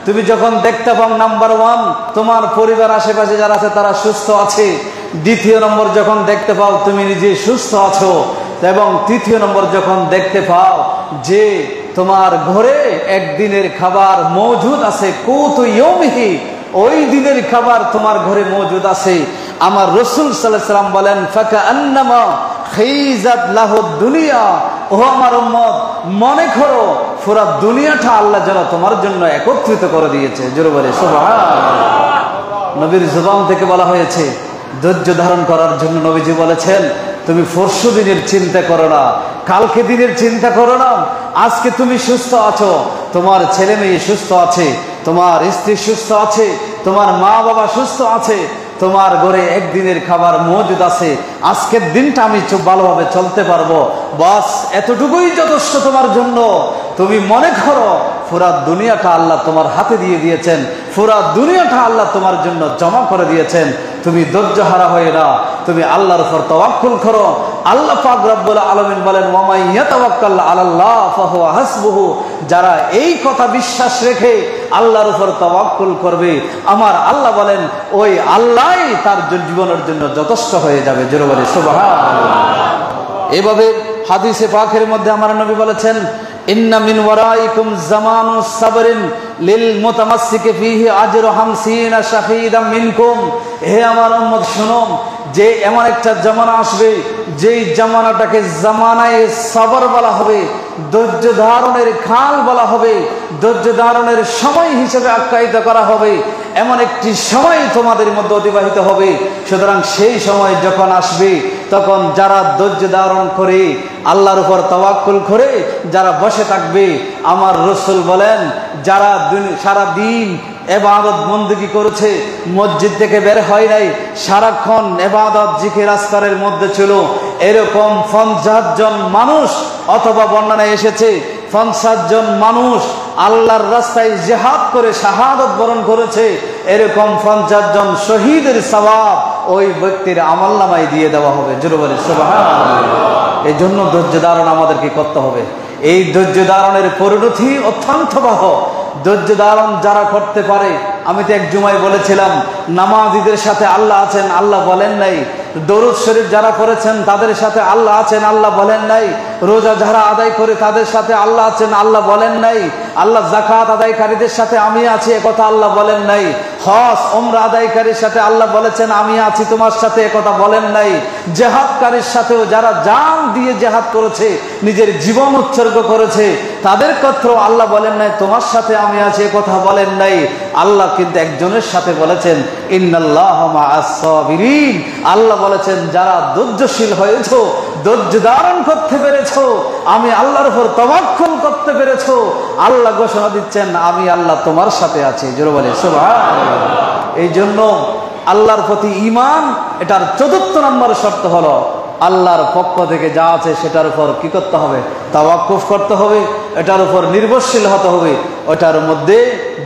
তুমি যখন দেখতে পাও নাম্বার 1 তোমার পরিবার আশেপাশে যারা আছে তারা সুস্থ আছে, দ্বিতীয় নম্বর যখন দেখতে পাও তুমি নিজে সুস্থ আছো, এবং তৃতীয় নম্বর যখন দেখতে পাও যে তোমার ঘরে একদিনের খাবার মজুদ আছে, কুতু ইয়াউমিহি, ওই দিনের খাবার তোমার ঘরে মজুদ আছে। আমার রাসূল সাল্লাল্লাহু আলাইহি ওয়াসাল্লাম বলেন, ফাকান্নামা খিজাত লাহু দুনিয়া, ও আমার উম্মত মনে করো পুরো দুনিয়াটা আল্লাহ যেন তোমার জন্য একত্রিত করে দিয়েছে। জোরে বলে সুবহানাল্লাহ। নবীর জবান থেকে বলা হয়েছে ধৈর্য ধারণ করার জন্য। নবীজি বলেছেন, তুমি পরশু দিনের চিন্তা করো না, কালকে দিনের চিন্তা করো না, আজকে তুমি সুস্থ আছো, তোমার ছেলে মেয়ে সুস্থ আছে, তোমার স্ত্রী সুস্থ আছে, তোমার মা বাবা সুস্থ আছে, তোমার ঘরে একদিনের খাবার মজুদ আছে, আজকের দিনটা আমি ভালোভাবে চলতে পারবো, বাস এতটুকুই যথেষ্ট তোমার জন্য। তুমি মনে করো পুরা দুনিয়াটা আল্লাহ তোমার হাতে দিয়ে দিয়েছেন, পুরা দুনিয়াটা আল্লাহ তোমার জন্য জমা করে দিয়েছেন। তুমি ধৈর্যহারা হয়ে না, তুমি আল্লাহর উপর তাওয়াক্কুল করো। আল্লাহ পাক রব্বুল আলামিন বলেন, ওয়া মান ইয়াতাওয়াক্কাল আলাল্লাহ ফাহুয়া হাসবুহু, যারা এই কথা বিশ্বাস রেখে আল্লাহর উপর তাওয়াক্কুল করবে, আমার আল্লাহ বলেন ওই আল্লাহই তার জীবনের জন্য যথেষ্ট হয়ে যাবে। জোরে বলে সুবহানাল্লাহ। এভাবে হাদিসে পাকের মধ্যে আমার নবী বলেছেন, ইন্না মিন ওয়ারাইকুম জামানু সাবরিন লিল মুতামাসসিকি ফিহি আজরু 50 শাহীদাম মিনকুম। হে আমার উম্মত শুনো, যে এমন একটা জামানা আসবে যেই জামানাটাকে জামানায়ে সবর বলা হবে, ধৈর্য ধারণের কাল বলা হবে, ধৈর্য ধারণের সময় হিসেবে আখ্যায়িত করা হবে। এমন একটি সময় তোমাদের মধ্যে অতিবাহিত হবে। সুতরাং সেই সময় যখন আসবে তখন যারা ধৈর্য ধারণ করে আল্লাহর উপর তাওয়াক্কুল করে যারা বসে থাকবে, আমার রাসূল বলেন যারা সারা দিন ইবাদত বন্দেগী করেছে, মসজিদ থেকে বের হয় নাই, সারাক্ষণ ইবাদত জিকির আজকারের মধ্যে ছিল, এরকম 50 জন মানুষ, অথবা বর্ণনায় এসেছে 50 জন মানুষ আল্লাহর রাস্তায় জিহাদ করে শাহাদাত বরণ করেছে, এরকম 50 জন শহীদের সওয়াব ওই ব্যক্তির আমলনামায় দিয়ে দেওয়া হবে। জোরে বলে সুবহানাল্লাহ। এই জন্য ধৈর্য ধারণ আমাদেরকে করতে হবে। এই ধৈর্য ধারণের পরিণতি অত্যন্ত বড়। ধৈর্য ধারণ যারা করতে পারে, আমি তো এক জুমায় বলেছিলাম নামাজীদের সাথে আল্লাহ আছেন, আল্লাহ বলেন নাই। দরুদ শরীফ যারা করেছেন তাদের সাথে আল্লাহ আছেন, আল্লাহ বলেন নাই। রোজা যারা আদায় করে তাদের সাথে আল্লাহ আছেন, আল্লাহ বলেন নাই। আল্লাহ যাকাত আদায়কারীদের সাথে আমি আছি একথা আল্লাহ বলেন নাই। হজ ওমরা আদায়কারীর সাথে আল্লাহ বলেছেন আমি আছি তোমার সাথে, একথা বলেন নাই। জিহাদকারীর সাথেও যারা জান দিয়ে জিহাদ করেছে, নিজের জীবন উৎসর্গ করেছে, তাদের কথাও আল্লাহ বলেন নাই তোমার সাথে আমি আছি, একথা বলেন নাই। আল্লাহ কিন্তু একজনের সাথে বলেছেন ইন্নাল্লাহা মাআস সাবিরিন। আল্লাহ বলেছেন যারা ধৈর্যশীল হয়েছো, ধৈর্য ধারণ করতে পেরেছো, আমি আল্লাহর উপর তাওয়াক্কুল করতে পেরেছো, আল্লাহ ঘোষণা দিচ্ছেন আমি আল্লাহ তোমার সাথে আছি। জোরে বলে সুবহানাল্লাহ। এই জন্য আল্লাহর প্রতি ঈমান, এটার ৪র্থ নম্বর শর্ত হলো আল্লাহর পক্ষ থেকে যা আছে সেটার উপর কি করতে হবে? তাওয়াক্কুফ করতে হবে, এটার উপর নির্ভরশীল হতে হবে, ওটার মধ্যে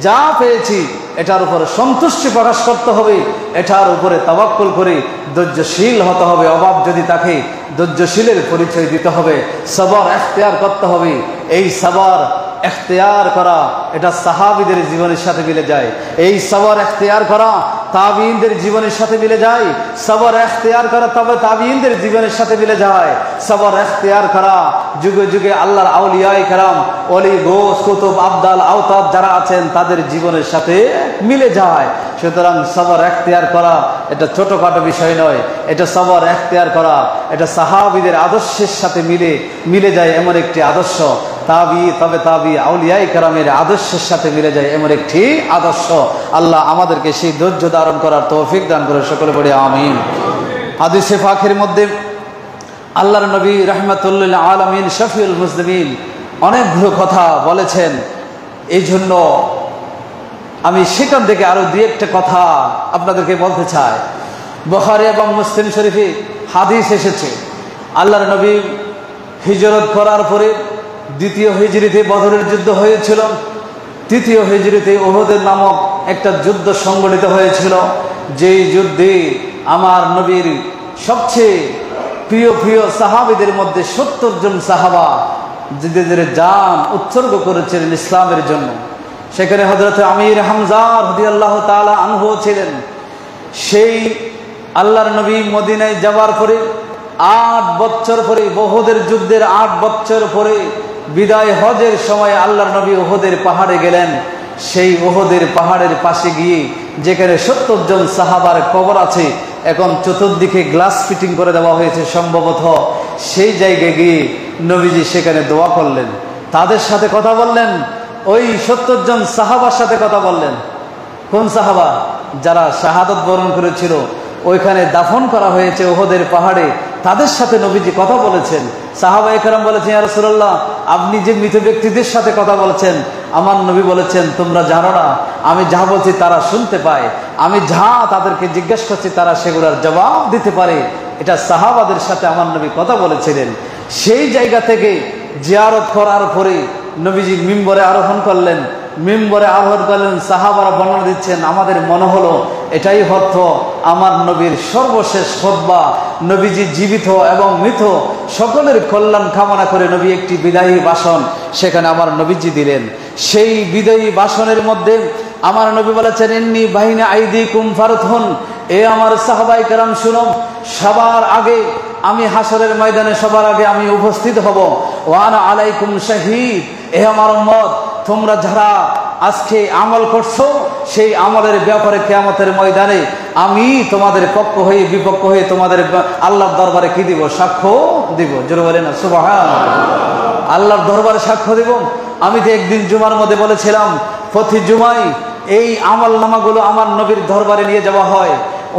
যা পেয়েছি এটার উপর সন্তুষ্টি প্রকাশ করতে হবে, এটার উপরে তাওয়াক্কুল করে ধৈর্যশীল হতে হবে। অভাব যদি থাকে ধৈর্যশীলের পরিচয় দিতে হবে, সবর এখতিয়ার করতে হবে। এই সবর এখতিয়ার করা এটা সাহাবীদের জীবনের সাথে মিলে যায়, এই সবর এখতিয়ার করা তাবিঈনদের জীবনের সাথে মিলে যায়, সবর এখতিয়ার করা তবে তাবিঈনদের জীবনের সাথে মিলে যায়, সবর এখতিয়ার করা যুগে যুগে আল্লাহর আউলিয়ায়ে কেরাম, ওলি গোস কুতুব আবদাল আওতাদ যারা আছেন তাদের জীবনের সাথে মিলে যায়। সুতরাং সবর এখতিয়ার করা এটা ছোটখাটো বিষয় নয়, এটা সবর এখতিয়ার করা এটা সাহাবীদের আদর্শের সাথে মিলে যায় এমন একটি আদর্শ। তবে আউলিয়ায়ে কেরামের আদর্শের সাথে মিলে যায় এমন একটি আদর্শ। আল্লাহ আমাদেরকে সেই ধৈর্য ধারণ করার তৌফিক দান করে, সকলে পড়ি আমিন। হাদিসে পাকের মধ্যে আল্লাহর নবী রাহমাতুল লিল আলামিন শফিউল মুজনিবিন অনেকগুলো কথা বলেছেন। এই জন্য আমি সেখান থেকে আরো দুই একটা কথা আপনাদেরকে বলতে চাই। বুখারী এবং মুসলিম শরীফে হাদিস এসেছে, আল্লাহর নবী হিজরত করার পরে দ্বিতীয় হিজরিতে বদরের যুদ্ধ হয়েছিল, তৃতীয় হিজরিতে উহুদের নামক একটা যুদ্ধ সংগঠিত হয়েছিল। যেই যুদ্ধে আমার নবীর সবচেয়ে প্রিয় প্রিয় সাহাবীদের মধ্যে 70 জন সাহাবা নিজেদের জান উৎসর্গ করেছিলেন ইসলামের জন্য। সেখানে হযরত আমির হামজা রাদিয়াল্লাহু তাআলা আনহু ছিলেন। সেই আল্লাহর নবী মদিনায় যাওয়ার পরে 8 বছর পরে, উহুদের যুদ্ধের 8 বছর পরে বিদায় হজের সময় আল্লাহর নবী উহুদের পাহাড়ে গেলেন। সেই উহুদের পাহাড়ের পাশে গিয়ে যেখানে 70 জন সাহাবার কবর আছে, এখন চতুর্দিকে গ্লাস ফিটিং করে দেওয়া হয়েছে সম্ভবত, সেই জায়গায় গিয়ে নবীজি সেখানে দোয়া করলেন, তাদের সাথে কথা বললেন, ওই 70 জন সাহাবার সাথে কথা বললেন। কোন সাহাবা? যারা শাহাদত বরণ করেছিল, ওইখানে দাফন করা হয়েছে উহুদের পাহাড়ে, তাদের সাথে নবীজি কথা বলেছেন। সাহাবায়ে কেরাম বলেছেন, ইয়া রাসূলুল্লাহ, আপনি যে মৃত ব্যক্তিদের সাথে কথা বলছেন, আমার নবী বলেছেন তোমরা জানো না, আমি যা বলছি তারা শুনতে পায়, আমি যা তাদেরকে জিজ্ঞেস করছি তারা সেগুলোর জবাব দিতে পারে। এটা সাহাবাদের সাথে আমার নবী কথা বলেছিলেন। সেই জায়গা থেকে জিয়ারত করার পরে নবীজি মিম্বরে আরোহণ করলেন। মিম্বরে আরোহণ করলেন, সাহাবারা বর্ণনা দিচ্ছেন, আমাদের মনে হলো এটাই হতো আমার নবীর সর্বশেষ খুতবা। নবীজি জীবিত এবং মৃত সকলের কল্যাণ কামনা করে নবী একটি বিদায়ী ভাষণ সেখানে আমার নবীজি দিলেন। সেই বিদায়ী ভাষণের মধ্যে আমার নবী বলেছেন, ইন্নী বাইনা আইদিকুম ফারতুন, এ আমার সাহাবায়ে কেরাম শুনো, সবার আগে আমি হাসরের ময়দানে সবার আগে আমি উপস্থিত হব। ওয়া আনা আলাইকুম শাহীদ, এ আমার উম্মত, তোমরা যারা আজকে আমল করছো সেই আমলের ব্যাপারে কিয়ামতের ময়দানে আমি তোমাদের পক্ষ হয়ে বিপক্ষ হয়ে তোমাদের আল্লাহর দরবারে কি দিব? সাক্ষ্য দিব। জোরে বলেন না সুবহানাল্লাহ। আল্লাহর দরবারে সাক্ষ্য দিব। আমি তো একদিন জুমার মধ্যে বলেছিলাম, প্রতি জুমায় এই আমল নামাগুলো আমার নবীর দরবারে নিয়ে যাওয়া হয়।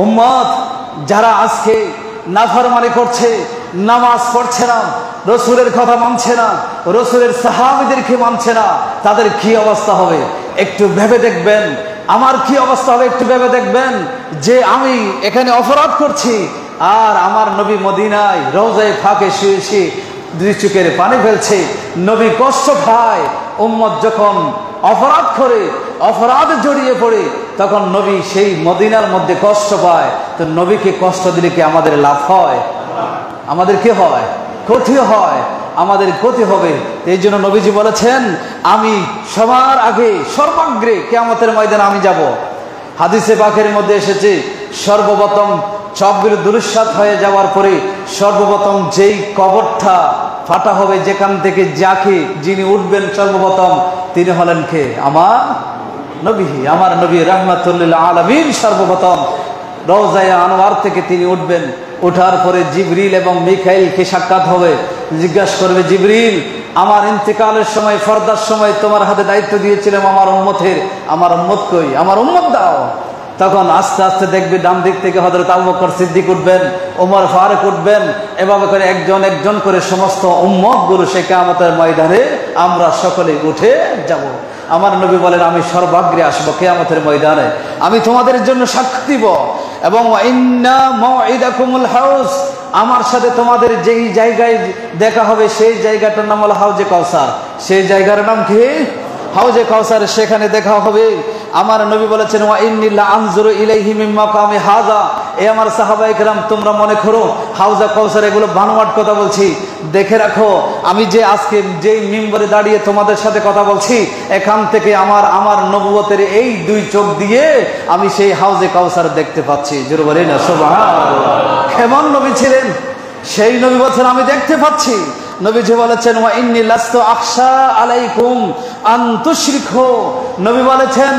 উম্মত যারা আজকে নাফরমানি করছে, নামাজ পড়ছে না, রসুলের কথা মানছে না, রসুলের সাহাবীদেরকে মানছে না, তাদের কি অবস্থা হবে একটু ভেবে দেখবেন। আমার কি অবস্থা হবে একটু ভেবে দেখবেন, যে আমি এখানে অপরাধ করছি আর আমার নবী মদিনায় রওজায়ে পাকে শুয়ে শুয়ে দুই চোখের পানি ফেলছে, নবী কষ্ট পায়। উম্মত যখন অপরাধ করে, অপরাধে জড়িয়ে পড়ে, তখন নবী সেই মদিনার মধ্যে কষ্ট পায়। তো নবীকে কষ্ট দিলে কি আমাদের লাভ হয়? আমাদের কি হয়? ক্ষতি হয়, আমাদের ক্ষতি হবে। এই জন্য নবীজি বলেছেন, আমি সবার আগে সর্বাগ্রে কিয়ামতের ময়দানে আমি যাব। হাদিসে পাকের মধ্যে এসেছে, সর্বপ্রথম সবগুলো দুরুসাত হয়ে যাওয়ার পরে সর্বপ্রথম যেই কবরটা ফাটা হবে, যেখান থেকে যাকে যিনি উঠবেন সর্বপ্রথম, তিনি হলেন কে? আমার নবী। আমার নবী রাহমাতুল লিল আলামিন সর্বপ্রথম রওজায়ে আনোয়ার থেকে তিনি উঠবেন। ওঠার পরে জিবরিল এবং মিকাইলকে সাক্ষাৎ হবে। জিজ্ঞাসা করবে, জিবরিল, আমার ইন্তেকালের সময়, ফরদার সময় তোমার হাতে দায়িত্ব দিয়েছিলাম আমার উম্মতের, আমার উম্মত কই? আমার উম্মত দাও। তখন আস্তে আস্তে দেখবে ডান দিক থেকে হযরত আবু বকর সিদ্দিক উঠবেন, ওমর ফারুক উঠবেন, এভাবে করে একজন একজন করে সমস্ত উম্মত গুলো সেই কিয়ামতের ময়দানে আমরা সকলে উঠে যাব। আমার নবী বলেন, আমি সর্বাগ্রে আসবো কিয়ামতের ময়দানে, আমি তোমাদের জন্য সাক্ষ্য দিব। এবং ইন্না মাউইদাকুমুল হাউজ, আমার সাথে তোমাদের যেই জায়গায় দেখা হবে সেই জায়গাটার নাম হলো হাউজে কাউসার। সেই জায়গার নাম কি? হাউজে কাউসার। সেখানে দেখা হবে। আমার নবী বলেছেন, ওয়া ইন্নী লা আনজুরু ইলাইহি মিন মাকামি হাযা, এ আমার সাহাবায়ে কেরাম, তোমরা মনে করো হাউজে কাউসার এগুলো বানোয়াট কথা বলছি, দেখে রাখো, আমি যে আজকে যেই মিম্বরে দাঁড়িয়ে তোমাদের সাথে কথা বলছি, এখান থেকে আমার নবুয়তের এই দুই চোখ দিয়ে আমি সেই হাউজে কাউসার দেখতে পাচ্ছি। জোরে বলেন না সুবহানাল্লাহ। কেমন নবী ছিলেন? সেই নবী বলেছেন, আমি দেখতে পাচ্ছি। নবীজি বলেছেন, ওয়া ইন্নী লাস্তু আখশা আলাইকুম আন তুশরিকু, নবী বলেছেন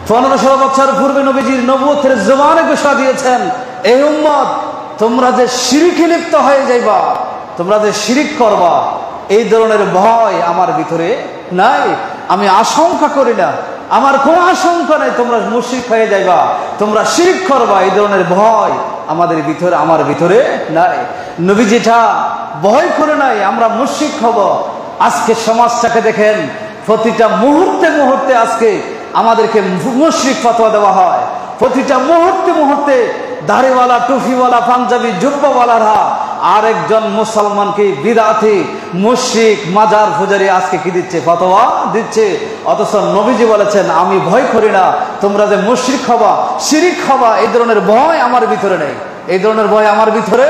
1500 বছর পূর্বে নবীজির নবুয়তের জবানে ঘোষণা দিয়েছেন, এই উম্মত তোমরা যে শিরকে লিপ্ত হয়ে যাইবা, তোমরা যে শিরিক করবা, এই ধরনের ভয় আমার ভিতরে নাই। আমি আশঙ্কা করি না, আমার কোনো আশঙ্কা নাই তোমরা মুশরিক হয়ে যাইবা, তোমরা শিরক করবা, এই ধরনের ভয় আমার ভিতরে নাই। নবী যেটা ভয় করে নাই আমরা মুশরিক হব। আজকে সমাজটাকে দেখেন, প্রতিটা মুহূর্তে মুহূর্তে আজকে আমাদেরকে মুশরিক ফতোয়া দেওয়া হয়। প্রতিটা মুহূর্তে মুহূর্তে দাড়িওয়ালা, টুপিওয়ালা, পাঞ্জাবি, জুব্বাওয়ালারা আরেকজন মুসলমানকে বিদআতি, মুশরিক, মাজার পূজারী আজকে কি দিচ্ছে? ফতোয়া দিচ্ছে। অথচ নবীজি বলেছেন আমি ভয় করি না, তোমরা যে মুশরিক হবা, শিরিক হবা, এই ধরনের ভয় আমার ভিতরে নেই, এই ধরনের ভয় আমার ভিতরে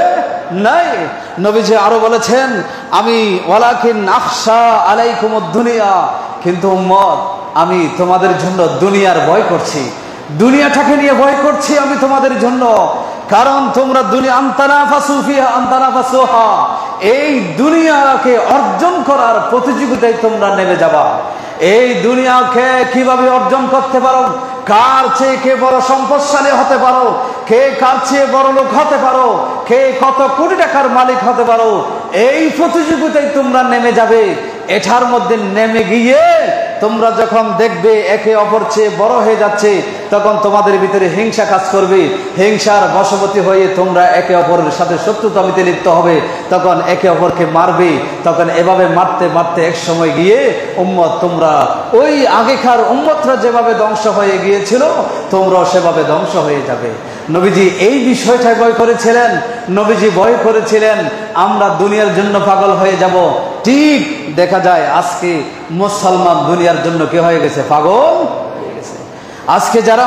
নাই। নবীজি আরো বলেছেন আমি ওয়ালাকিন আখশা আলাইকুমুদ দুনিয়া, কিন্তু উম্মত আমি তোমাদের জন্য দুনিয়ার ভয় করছি, দুনিয়াটাকে নিয়ে ভয় করছি আমি তোমাদের জন্য। কারণ তোমরা দুনিয়া আনতানাফাসু ফিহা আনতানাফাসুহা, এই দুনিয়াকে অর্জন করার প্রতিযোগিতায় তোমরা নেমে যাবা। এই দুনিয়াকে কিভাবে অর্জন করতে পারো, কার চেয়ে কে বড় সম্পদশালী হতে পারো, কে কার চেয়ে বড় লোক হতে পারো, কে কত কোটি টাকার মালিক হতে পারো, এই প্রতিযোগিতায় তোমরা নেমে যাবে। এটার মধ্যে নেমে গিয়ে তোমরা যখন দেখবে একে অপর চেয়ে বড় হয়ে যাচ্ছে, তখন তোমাদের ভিতরে হিংসা কাজ করবে। হিংসার বশবর্তী হয়ে তোমরা একে অপরের সাথে শত্রুতামিতে লিপ্ত হবে, তখন একে অপরকে মারবে। তখন এভাবে মারতে মারতে এক সময় গিয়ে উম্মত তোমরা ওই আগেকার উম্মতরা যেভাবে ধ্বংস হয়ে গিয়েছিল, তোমরাও সেভাবে ধ্বংস হয়ে যাবে। নবীজি এই বিষয়টাই ভয় করেছিলেন। নবীজি ভয় করেছিলেন আমরা দুনিয়ার জন্য পাগল হয়ে যাব। ঠিক দেখা যায় আজকে মুসলমান দুনিয়ার জন্য কি হয়ে গেছে? পাগল হয়ে গেছে। আজকে যারা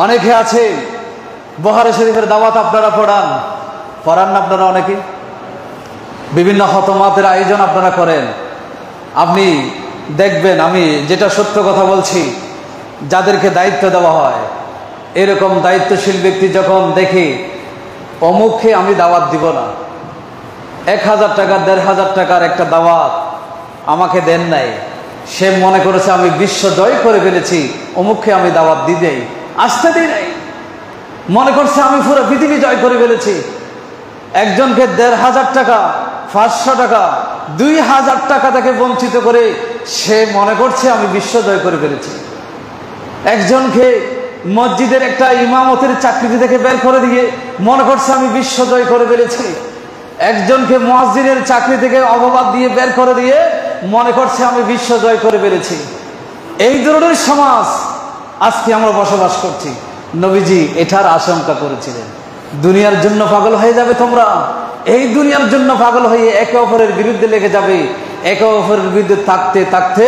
অনেকে আছে বুখারী শরীফের দাওয়াত আপনারা পড়ান না আপনারা, অনেকে বিভিন্ন খতমাতের আয়োজন আপনারা করেন। আপনি দেখবেন আমি যেটা সত্য কথা বলছি, যাদেরকে দায়িত্ব দেওয়া হয়, এরকম দায়িত্বশীল ব্যক্তি যখন দেখি অমুককে আমি দাওয়াত দিব না, 1000 টাকা 1500 টাকার একটা দাওয়াত আমাকে দেন নাই, সে মনে করেছে আমি বিশ্ব জয় করে ফেলেছি, অমুককে আমি দাওয়াত দিই আসতে দিই নাই, মনে করছে আমি পুরো পৃথিবী জয় করে ফেলেছি। একজনকে 1500 টাকা, 500 টাকা, 2000 টাকা তাকে বঞ্চিত করে সে মনে করছে আমি বিশ্ব জয় করে ফেলেছি। একজনকে মসজিদের একটা ইমামতের চাকরি থেকে বের করে দিয়ে মনে করছে আমি বিশ্ব জয় করে ফেলেছি। একজনকে মুয়াজ্জিনের চাকরি থেকে অপবাদ দিয়ে বের করে দিয়ে মনে করছে আমি বিশ্ব জয় করে ফেলেছি। এই ধরনের সমাজ আজকে আমরা বসবাস করছি। নবীজি এটার আশঙ্কা করেছিলেন দুনিয়ার জন্য পাগল হয়ে যাবে তোমরা, এই দুনিয়ার জন্য পাগল হয়ে একে অপরের বিরুদ্ধে লেগে যাবে। একে অপরের বিরুদ্ধে থাকতে থাকতে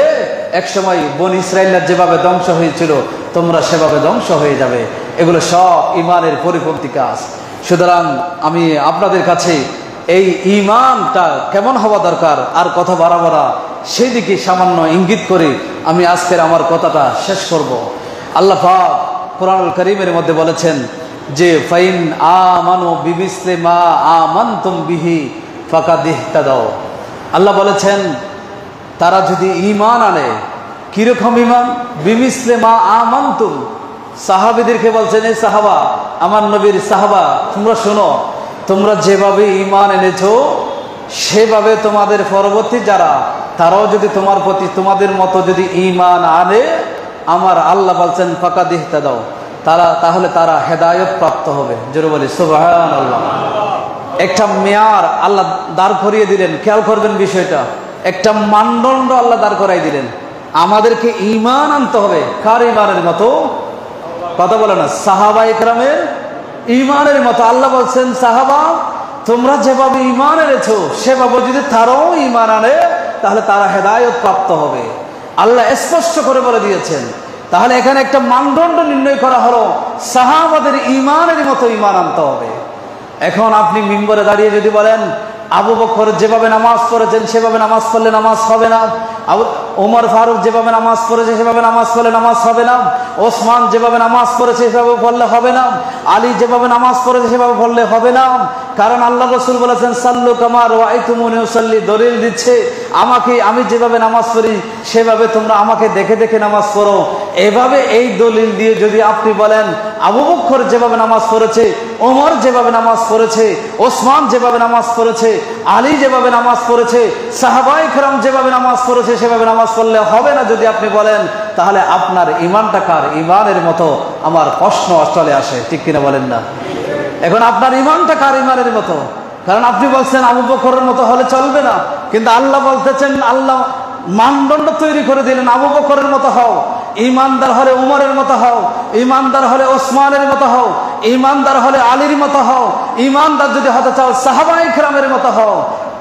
একসময় বনী ইসরাইলের যেভাবে ধ্বংস হয়েছিল তোমরা সেভাবে ধ্বংস হয়ে যাবে। এগুলো সব ইমানের পরিপন্থী কাজ। সুতরাং আমি আপনাদের কাছে এই ইমানটা কেমন হওয়া দরকার আর কথা বাড়াবো না, সেই দিকে সামান্য ইঙ্গিত করে আমি আজকের আমার কথাটা শেষ করব। আল্লাহ পাক কোরআনুল কারীমের মধ্যে বলেছেন যে ফাইন আমানু বিমিসলি মা আমানতুম বিহি ফাকাদ ইহতাদাও। আল্লাহ বলেছেন তারা যদি ঈমান আনে, কিরকম ঈমান? বিমিসলি মা আমানতুম। সাহাবীদেরকে বলছেন এই সাহাবা, আমার নবীর সাহাবা, তোমরা শোনো, তোমরা যেভাবে ঈমান এনেছো সেভাবে তোমাদের পরবর্তী যারা তারাও যদি তোমার প্রতি তোমাদের মতো যদি ঈমান আনে, আমার আল্লাহ বলছেন ফাকাদ ইহতাদাও, তাহলে তারা হেদায়েত প্রাপ্ত হবে। জোরে বলি সুবহানাল্লাহ। একটা মেয়ার আল্লাহ দাঁড় করিয়ে দিলেন, খেয়াল করবেন বিষয়টা, একটা মানদণ্ড আল্লাহ দাঁড় করাই দিলেন। আমাদেরকে ঈমান আনতে হবে। কার ঈমানের মতো? কথা বলে না, সাহাবা ইকরামের ঈমানের মতো। আল্লাহ বলছেন সাহাবা তোমরা যেভাবে ঈমান এনেছো সেভাবে যদি তারাও ঈমান আনে তাহলে তারা হেদায়েত প্রাপ্ত হবে। আল্লাহ স্পষ্ট করে বলে দিয়েছেন। তাহলে এখানে একটা মানদণ্ড নির্ণয় করা হলো, সাহাবাদের ঈমানের মতো ঈমান আনতে হবে। এখন আপনি মিম্বরে দাঁড়িয়ে যদি বলেন আবু বকর যেভাবে নামাজ পড়েছেন সেভাবে নামাজ পড়লে নামাজ হবে না, ওমর ফারুক যেভাবে নামাজ পড়েছে সেভাবে নামাজ পড়লে নামাজ হবে না, ওসমান যেভাবে নামাজ পড়েছে সেভাবে পড়লে হবে না, আলী যেভাবে নামাজ পড়েছে সেভাবে পড়লে হবে না, কারণ আল্লাহ রাসূল বলেছেন সাল্লু কামা রাআইতুমুনি উসাল্লি, দলিল দিচ্ছে আমি যেভাবে নামাজ পড়ি সেভাবে তোমরা আমাকে দেখে দেখে নামাজ পড়ো। এভাবে এই দলিল দিয়ে যদি আপনি বলেন আবু বকর যেভাবে নামাজ পড়েছে ওমর যেভাবে নামাজ পড়েছে, ওসমান যেভাবে নামাজ পড়েছে, আলী যেভাবে নামাজ পড়েছে, সাহাবায়ে কেরাম যেভাবে নামাজ পড়েছে সেভাবে নামাজ পড়লে হবে না যদি আপনি বলেন, তাহলে আপনার ইমানটা কার ইমানের মতো আমার প্রশ্ন চলে আসে, ঠিক কিনা বলেন না? এখন আপনার ইমানটা কার ইমানের মতো? কারণ আপনি বলছেন আবু বকরের মতো হলে চলবে না, কিন্তু আল্লাহ বলতেছেন, আল্লাহ মানদণ্ড তৈরি করে দিলেন, আবু বকরের মতো হও, ইমানদার হলে উমরের মতো হও, ইমানদার হলে ওসমানের মতো হও, ইমানদার হলে আলীর মতো হও, ইমানদার যদি হতে চাও সাহাবায়ে কেরামের মতো হও।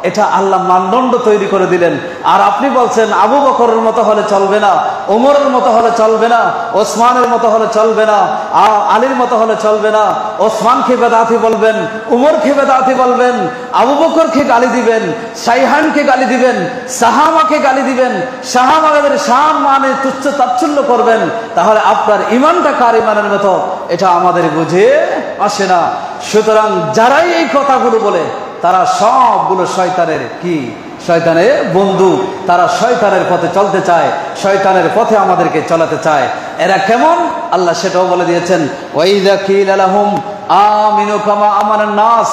এটা আল্লাহ মানদণ্ড তৈরি করে দিলেন। আর আপনি বলছেন আবু বকরের মতো হলে চলবে না, ওমরের মতো হলে চলবে না, ওসমানের মতো হলে চলবে না, আলীর মতো হলে চলবে না। ওসমানকে বেদাতি বলবেন, উমরকে বেদাতি বলবেন, আবু বকরকে গালি দিবেন, শাইহানকে গালি দিবেন, সাহাবাকে গালি দিবেন, সাহাবাদের শান মানে তুচ্ছ তাচ্ছল্য করবেন, তাহলে আপনার ইমানটা কার ইমানের মতো? এটা আমাদের বুঝে আসে না। সুতরাং যারাই এই কথাগুলো বলে তারা সবগুলো শয়তানের কি, শয়তানের বন্ধু। তারা শয়তানের পথে চলতে চায়, শয়তানের পথে আমাদেরকে চলাতে চায়। এরা কেমন আল্লাহ সেটাও বলে দিয়েছেন, ওয়াইযা কিলা লাহুম আমিনু কামা আমানান নাস।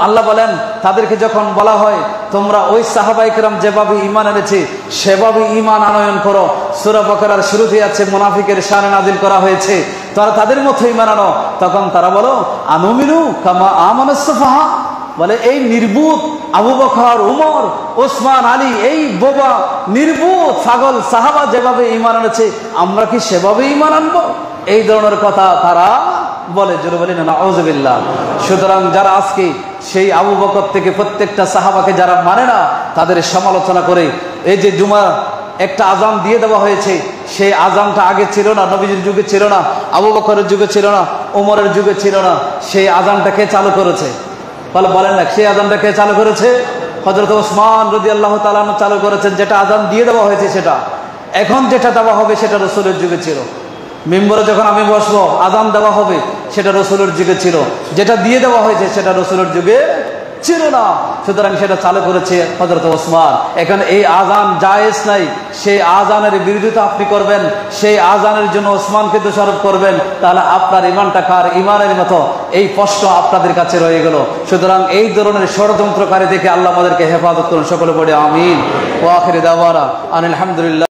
আল্লাহ বলেন তাদেরকে যখন বলা হয় তোমরা ওই সাহাবায়ে কেরাম যেভাবে ঈমান এনেছে সেভাবে ঈমান আনয়ন করো, সূরা বাকারার শুরুতেই আছে মুনাফিকের শানে নাজিল করা হয়েছে, তোমরা তাদের মতো ঈমান আনো। তখন তারা বলো আনুমিনু কামা আমানাস সুফাহা, বলে এই নির্বুধ আবু বকর, উমর, ওসমান, আলী, এই বোবা নির্বুধ পাগল সাহাবা যেভাবে ঈমান এনেছে আমরা কি সেভাবে ঈমান আনবো? এই ধরনের কথা তারা বলে, জোরে বলি না নাউযুবিল্লাহ। সুতরাং যারা আজকে সেই আবু বকর থেকে প্রত্যেকটা সাহাবাকে যারা মানে না, তাদের সমালোচনা করে, এই যে জুমা একটা আজান দিয়ে দেওয়া হয়েছে, সেই আজানটা আগে ছিল না, নবীজির যুগে ছিল না, আবু বকরের যুগে ছিল না, ওমরের যুগে ছিল না, সেই আজানটাকে চালু করেছে? বলেন না, সেই আজানটাকে চালু করেছে হযরত ওসমান রাদিয়াল্লাহু তাআলা আনহু চালু করেছেন। যেটা আজান দিয়ে দেওয়া হয়েছে সেটা, এখন যেটা দেওয়া হবে সেটা রাসূলের যুগে ছিল। মিম্বরে যখন আমি বসবো আজান দেওয়া হবে সেটা রাসূলের যুগে ছিল, যেটা দিয়ে দেওয়া হয়েছে সেটা রাসূলের যুগে ছিল না। সুতরাং সেটা চালু করেছে হযরত ওসমান। এখন এই আজান জায়েজ নাই, সেই আজানের বিরোধিতা আপনি করবেন, সেই আজানের জন্য ওসমানকে দোষারোপ করবেন, তাহলে আপনার ইমানটা কার ইমানের মতো? এই প্রশ্ন আপনাদের কাছে রয়ে গেল। সুতরাং এই ধরনের ষড়যন্ত্রকারী থেকে আল্লাহ আমাদেরকে হেফাজত করুন। সকলে পড়ে আমিন। ওয়া আখিরু দাওয়ানা আনিল হামদুলিল্লাহ।